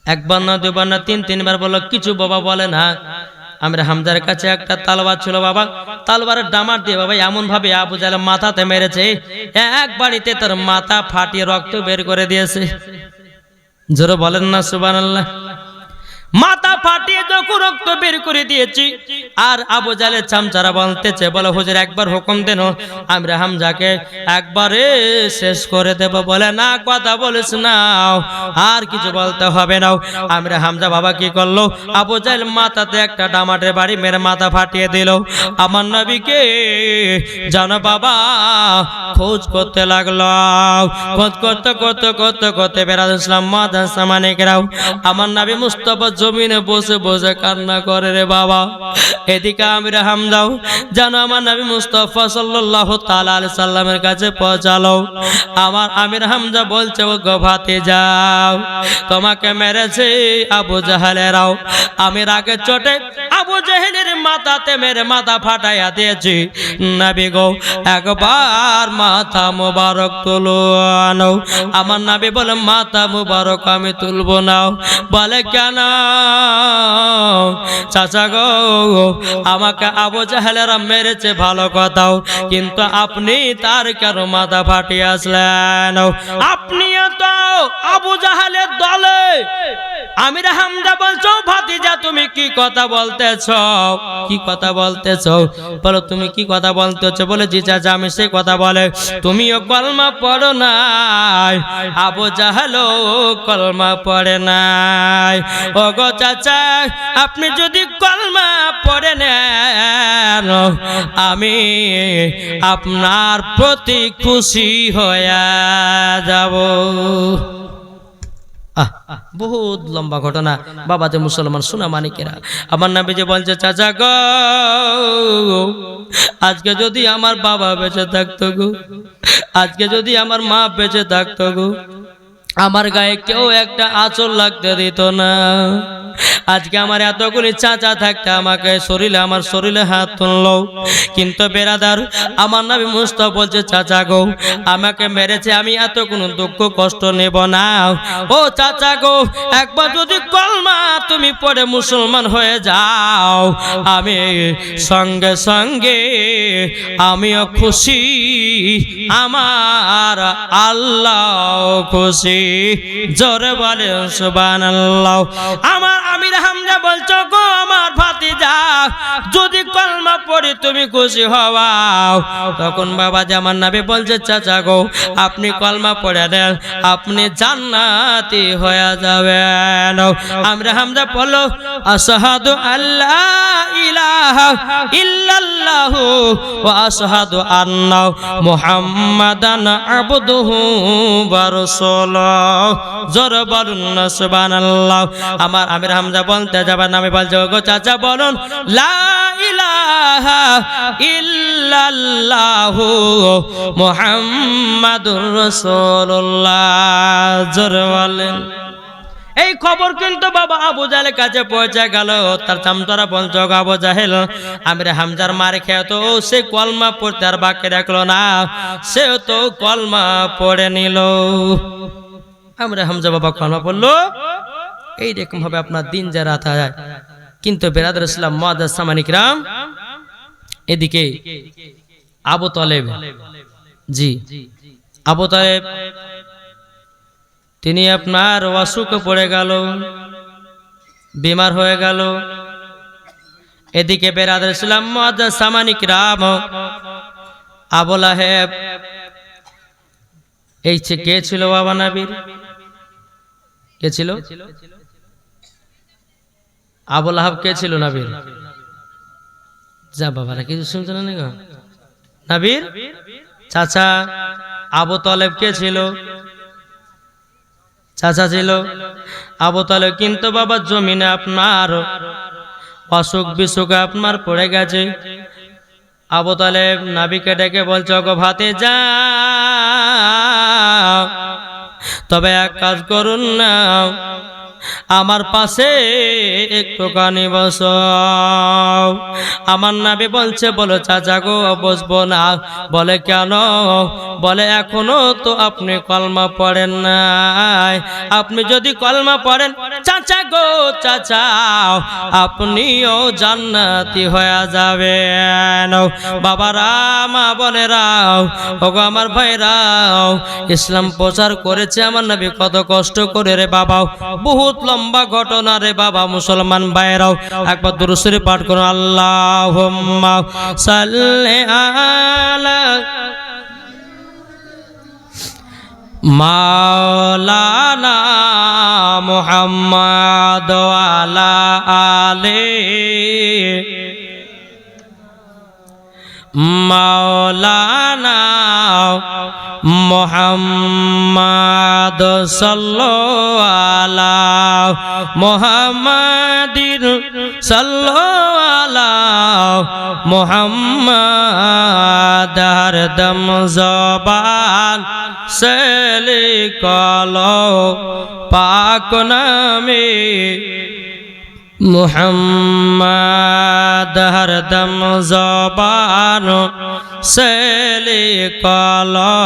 একবার না দুবার না তিনবার বললো, কিছু বাবা বলে না। আমরা হামজার কাছে একটা তালবার ছিল বাবা, তালবারের ডামার দিয়ে বাবা এমন ভাবে আবু জাহেল মাথাতে মেরেছে, এক বাড়িতে তার মাথা ফাটিয়ে রক্ত বের করে দিয়েছে। জোরে বলেন না সুবহানাল্লাহ। মাথা ফাটিয়ে যখন রক্ত বের করে দিয়েছি, আর আবু জাহেলের চামচারা বলতেছে, বলে হুজুর একবার হুকুম দেন, আমরা হামজাকে একবারে শেষ করে দেব। বলে না, কথা বলিস না, আর কিছু বলতে হবে না। আমরা হামজা বাবা কি করলো, আবু জাহেল মাথাতে একটা ডামাটের বাড়ি মেরে মাথা ফাটিয়ে দিল। আমার নবীকে জানো বাবা খোঁজ করতে লাগলো, খোঁজ করতে করতে করতে করতে বেরাদ ইসলাম মাদ্রাসা মানিকরাও, আমার নবী মুস্তাফা জমিনে বসে বসে কান্না করে রে বাবা। এদিকে আমির হামজাও জানো আমার নবী মুস্তাফা সাল্লাল্লাহু তাআলা আলাইহি সাল্লামের কাছে পৌঁছালো। আমার আমির হামজা বলছে, ও গো ভাতিজাও, তোমাকে মেরেছে আবু জাহেলেরাও। আমির আগে চোটে আবু জাহেলের মাথাতে মেরে মাথা ফাটাইয়া দিয়েছি। নবী গো একবার মাথা মুবারক তুলো আনো। আমার নবী বলে মাথা মুবারক আমি তুলবো না। বলে কেন? চাচা গো আমাকে আবু জাহেলেরা মেরেছে ভালো কথাও, কিন্তু আপনি তার কেন মাথা ফাটিয়ে আসলেন? আপনিও তো আবু জাহেলের দলে। আমির হামজা বলছো, ভাতিজা তুমি কি কথা বলতেছ, কি কথা বলতেছ? বলো তুমি কি কথা বলতেছ? বলে জি চাচা আমি সেই কথা। বলে তুমিও কলমা পড়ো নাই, আবু জাহেলও কলমা পড়ে নাই। ও গো চাচা আপনি যদি কলমা পড়ে নেন, আমি আপনার প্রতি খুশি হয়ে যাব। বহুত লম্বা ঘটনা বাবাতে মুসলমান সোনা মানিকেরা। আমার নবীজি বলছে, চাচা গো আজকে যদি আমার বাবা বেঁচে থাকতো গো, আজকে যদি আমার মা বেঁচে থাকতো গো, আমার গায়ে কেউ একটা আঁচল লাগতে দিত না। আজকে আমার এতগুলি চাচা থাকতে আমাকে শরীরে, আমার শরীরে হাত তুললো। কিন্তু বেরাদার আমার নবী মুস্তাফা বলছে, চাচা গো আমাকে মেরেছে, আমি এত কোনো দুঃখ কষ্ট নেব না। ও চাচা গো একবার যদি কলমা তুমি পড়ে মুসলমান হয়ে যাও, আমি সঙ্গে সঙ্গে আমিও খুশি, আমার আল্লাহ খুশি। জোরে বলে সুবহানাল্লাহ। আমার আমির হামজা বলছো, গো আমার ভাতিজা যদি কলমা পড়ি তুমি খুশি হওয়াও। তখন বাবা আমার নবী বলছে, চাচা গো আপনি কলমা পড়ে দেন, আপনি জান্নাতি হয়ে যাবেন। আমির হামজা বলল, আশহাদু আল্লা ইলাহা ইল্লাল্লাহু ওয়া আশহাদু আন্না মুহাম্মাদান আবদুহু ওয়া রাসূলুহু। জোরে বলুন না সুবহানাল্লাহ। আমার আমির হামজা বলতে যাবার নামে বলছে, গো চাচা বলুন লা ইলাহা ইল্লাল্লাহু মুহাম্মাদুর রাসূলুল্লাহ। জোরে বলেন। এই খবর কিন্তু বাবা আবু জাহেলের কাছে পৌঁছে গেল। তার চামচারা বলছে, আবু জাহেল আমির হামজার মার খেয়ে তো সে কলমা পড়তে আর বাকি রাখলো না, সেও তো কলমা পড়ে নিল। আমির হামজা বাবা কলমা পড়লো। এইরকম ভাবে আপনার দিন যা রাত হয়। কিন্তু বেরাদর ইসলাম মুআজ্জাজ মানিকরাম, এদিকে আবু তালেব, জি আবু তালেব তিনি আপনার অসুখে পড়ে গেল, বিমার হয়ে গেল। এদিকে বেরাদর ইসলাম মুআজ্জাজ মানিকরাম, আবু লাহেব, এই কে ছিল বাবা নবীর? কে ছিল? আবু লাহাব কে ছিল নবীর? যা বাবারা কিছু শুনছেন না গো? নবীর চাচা। আবু তালেব কে ছিল? চাচা ছিল আবু তালেব। কিন্তু বাবা জমিনে আপনার অসুখ বিসুখ আপনার পড়ে গেছে। আবু তালেব নবীকে ডেকে বলছে, গো ভাতিজা তবে এক কাজ করুন না, আমার পাশে একটুখানি বসো। আমার নবী বলছে, বলো চাচা গো বসবো না। বলে কেন? বলে এখনো তো আপনি কলমা পড়েন নাই, আপনি যদি কলমা পড়েন চাচা গো চাচা আপনিও জান্নাতি হয়ে যাবেন। বাবারা, মা বোনেরাও, ওগো আমার ভাইরাও, ইসলাম প্রচার করেছে আমার নবী কত কষ্ট করে রে বাবা, বহুত লম্বা ঘটনা রে বাবা। মুসলমান ভাইরাও, একবার দুরূদ শরীফ পাঠ করুন, আল্লাহুম্মা সাল্লি আলা মাওলানা মুহাম্মদ ওয়া আলা আলিহি মাওলানা মুহাম্মদ সাল্লাল্লাহু আলা মুহাম্মাদিন সাল্লাল্লাহু আলা মুহাম্মাদ হরদম জবান से लिखलो पाक नामे मुहम्मद हरदम ज़बान से लिखलो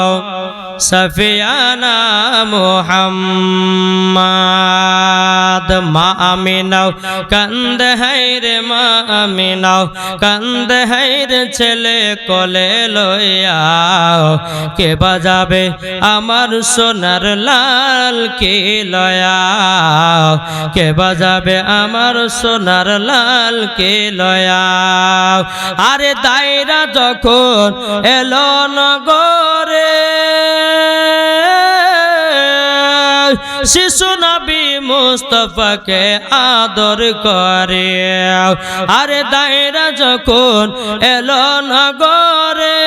सफियाना मुहम्मद। मा आमिनाओ कंद है रे मा आमिनाओ कंद है रे छेले कोले लयाओ के बजाबे आमार सोनार लाल के लयाओ के बजाबे आमार सोनार लाल के लयाओ। आरे दायरा जखन एलो नगरे शिशु नबी मुस्तफा के आदर करे। आरे दायरा जखन एलो नगरे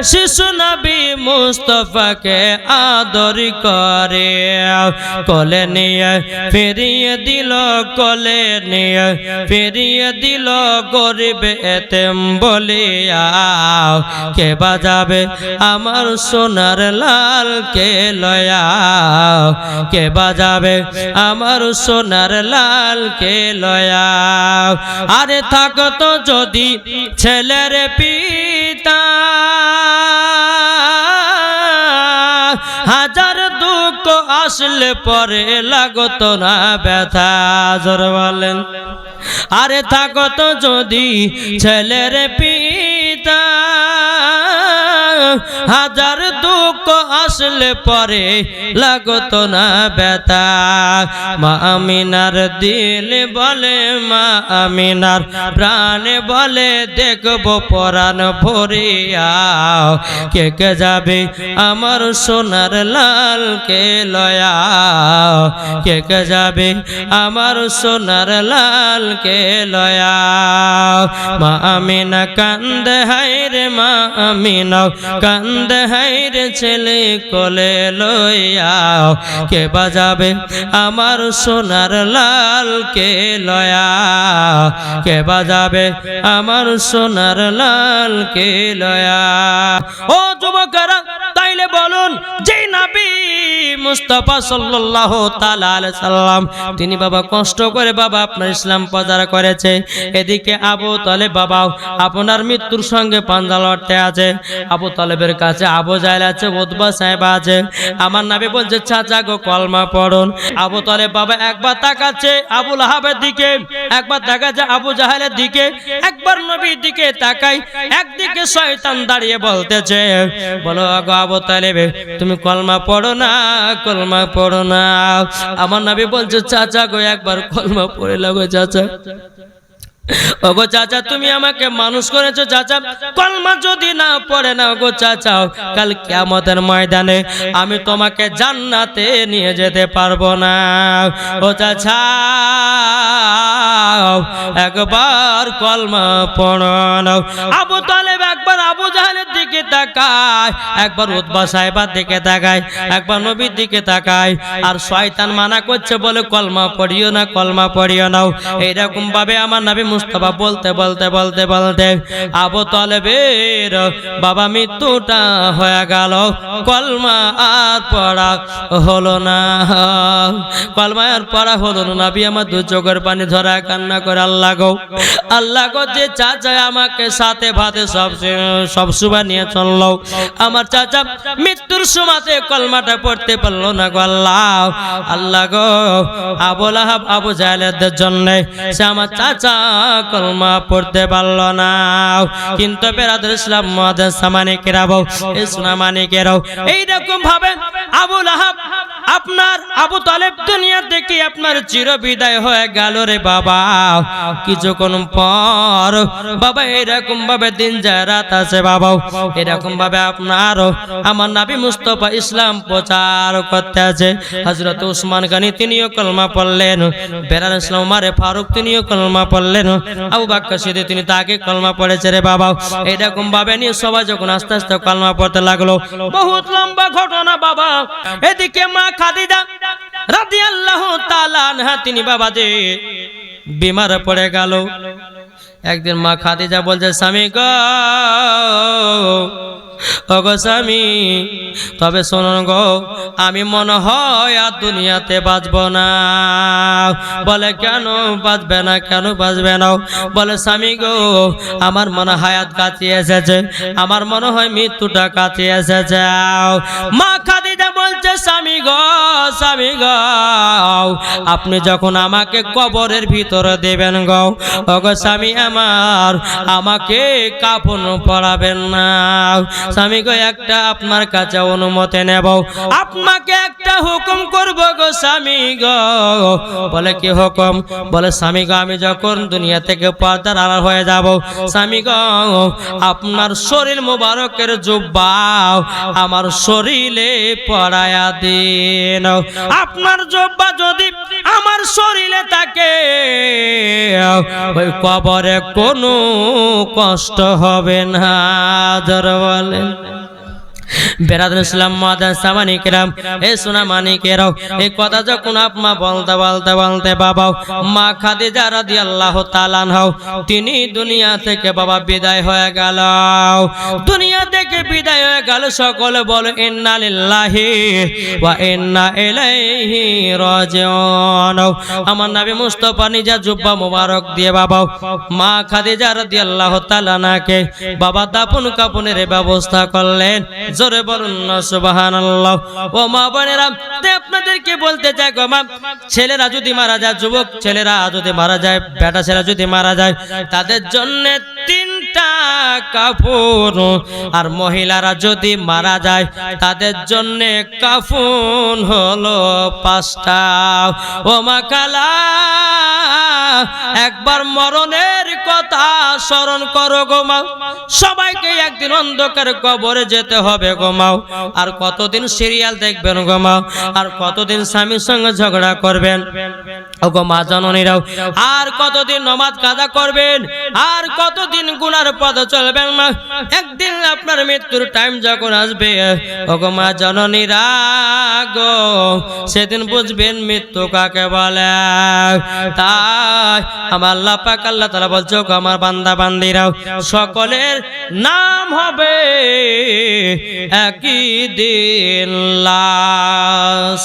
शिशु नबी मुस्तफा के आदर करे। कोले निये फिरिए दिल कोले निये फिरिए दिल गरीब एतेम बलिया के बजाबे आमार सोनार लाल के लयाओ के बजाबे आमार सोनार लाल के लयाओ। आरे थाकतो जदि छेलेर पिता हाजार दुख आसले परे लागतो ना व्यथा जोर बोलेन। आरे थाकतो जदि छेलेर पिता हाजार दुख आसले परे लागतो ना व्यथा। मा आमिनार दिल बोले मा आमिनार प्राण बोले देखबो परान भरिया के जाबे आमार सोनार लाल के लयाओ के जाबे आमार सोनार लाल के लयाओ। मा आमिना कांद हाय रे मा आमिना कांद हाय रे छेले कोले लयाओ के बजाबे आमार सोनार लाल के लयाओ के बजाबे आमार सोनार लाल के लयाओ। ओ যুবকেরা, তাইলে বলুন যে নবী মুস্তাফা সাল্লাল্লাহু তাআলা আলাইহি সাল্লাম তিনি বাবা কষ্ট করে বাবা আপনার ইসলাম প্রচার করেছে, এদিকে আবু তালেব বাবা আপনার মৃত্যুর সঙ্গে পাঞ্জা লড়তে আছে। আবু তালেবের কাছে আবু জাহেল আছে, উতবা সাহেব আছে। আমার নবী বলছে চাচা গো কলমা পড়ুন। আবু তালেব বাবা একবার তাকাচ্ছে আবু লাহাবের দিকে, একবার তাকাচ্ছে আবু জাহেলের দিকে, একবার নবীর দিকে তাকাই। একদিকে শয়তান দাঁড়িয়ে বলতেছে, বলো গো আবু তালেব তুমি কলমা পড়ো না, কলমা পড়ো না। আমার নবী বলছে চাচা গো একবার কলমা পড়ে লাগো চাচা। ওগো চাচা তুমি আমাকে মানুষ করেছো চাচা, কলমা যদি না পড়ে না গো চাচা কাল কিয়ামতের ময়দানে আমি তোমাকে জান্নাতে নিয়ে যেতে পারবো না। ও চাচা একবার কলমা পড়ো না। আবু তালেব একবার আবু জাহেলের দিকে তাকায়, একবার উতবা সাহেবের দিকে তাকায়, একবার নবীর দিকে তাকায়। আর শয়তান মানা করছে বলে কলমা পড়িও না, কলমা পড়িও না। এইরকম ভাবে আমার নবী মুস্তাফা বলতে বলতে বলতে বলতে আবু তালেবের বাবা মৃত্যুটা হয়ে গেল। কলমা আর পড়া হলো না, কলমা আর পড়া হলো না। নবী আমার দু চোখের পানি ধরা কান্না করে, আল্লাহ গো, আল্লাহ গো, যে চাচা আমাকে সাথে ভাতে সব সুবা নিয়ে চললো, আমার চাচা মৃত্যুর সময়তে কলমাটা পড়তে পারলো না গো আল্লাহ। আল্লাহ গো, আবু লাহাব আবু জাহেলের জন্য সে আমার চাচা কলমা পড়তে পারলো না। কিন্তু বেরাদর ইসলাম মুআজ্জাজ সামানিকেরাও, এই সোনামানিকেরাও, এইরকম ভাবে আবু লাহাব আপনার আবু তালেব দুনিয়া থেকে আপনার চির বিদায় হয়ে গেল রে বাবা। কিছুক্ষণ পর বাবা এরকম ভাবে দিন যায় রাত আছে বাবা, এরকম ভাবে আপনার আমার নবী মুস্তাফা ইসলাম প্রচার করতে আছে। হযরত উসমান গনি তিনিও কলমা পড়লেন, বেলাল ইসলাম উমারে ফারুক তিনিও কলমা পড়লেন, আবু বকর সিদ্দিক তিনি তাকে কলমা পড়েছে রে বাবা। এরকম ভাবে নিয়ে সবাই যখন আস্তে আস্তে কলমা পড়তে লাগলো, বহুত লম্বা ঘটনা বাবা। এদিকে মা খাদিজা রাদিয়াল্লাহু তাআলা আনহা তিনি বাবা যে বিমার পড়ে গেল। একদিন মা খাদিজা বলছে, স্বামী গো, ওগো স্বামী, তবে শোনো গো, আমি মনে হয় আর দুনিয়াতে বাঁচব না। বলে কেন বাঁচবে না, কেন বাঁচবে না? বলে স্বামী গো, আমার মনে হায়াত কাছে এসেছে, আমার মনে হয় মৃত্যুটা কাছে এসেছে। মা খাদিজা বলছে, স্বামী গো, স্বামী গো, আপনি যখন আমাকে কবরের ভিতরে দেবেন গো, ওগো স্বামী আমার, আমাকে কাফন পরাবেন না। স্বামী গো, একটা আপনার কাছে অনুমতি নেব, আপনাকে একটা হুকুম করব গো স্বামী গো। বলে কি হুকুম? বলে স্বামী গো, আমি যখন দুনিয়া থেকে পর্দার আড়াল হয়ে যাব, স্বামী গো, আপনার শরীর মোবারকের জুব্বা আমার শরীরে পরায়া দিন। আপনার জুব্বা যদি আমার শরীরে থাকে, ওই কবরে কোনো কষ্ট হবে না। যারা বলেন বেরাদর ইসলাম মুআজ্জাজ সামানিকেরাম, এ সোনামানিকেরাও, এই কথা যখন আপনা বলতে বলতে বলতে বাবা মা খাদিজা রাদিয়াল্লাহু তাআলা আনহা তিনি দুনিয়া থেকে বাবা বিদায় হয়ে গেল। দুনিয়া থেকে বিদায় হয়ে গেল। সকলে বলে ইন্না লিল্লাহি ওয়া ইন্না ইলাইহি রাজিউন। আমার নবী মুস্তাফা নিজে জুব্বা মোবারক দিয়ে বাবা মা খাদিজা রাদিয়াল্লাহু তাআলা আনহাকে বাবা দাফন কাফনের ব্যবস্থা করলেন। জোরে বলুন না সুবহানাল্লাহ। ও মা বোনেরা, আপনাদেরকে বলতে চাই গো মা, ছেলেরা যদি মারা যায়, যুবক ছেলেরা যদি মারা যায়, বেটা ছেলেরা যদি মারা যায়, তাদের জন্য 3টা কাফন, আর মহিলারা যদি মারা যায় তাদের জন্য কাফন হলো 5টা। ও মা কালা, একবার মরণের কথা স্মরণ করো গো মা। সবাইকে একদিন অন্ধকার কবরে যেতে হবে গো মা। আর কতদিন সিরিয়াল দেখবেন গো মা? আর কতদিন স্বামীর সঙ্গে ঝগড়া করবেন ও গো মা জননীরাও? আর কতদিন নামাজ কাজা করবেন? আর কতদিন গুনার পথে চলবেন মা? একদিন আপনার মৃত্যুর টাইম যখন আসবে ও গো মা জননীরা গো, সেদিন বুঝবেন মৃত্যু কাকে বলে। তাই আমার আল্লাহ পাক আল্লাহ তাআলা বলছে, আমার বান্দা বান্দিরাও, সকলের নাম হবে একই দিন লাশ।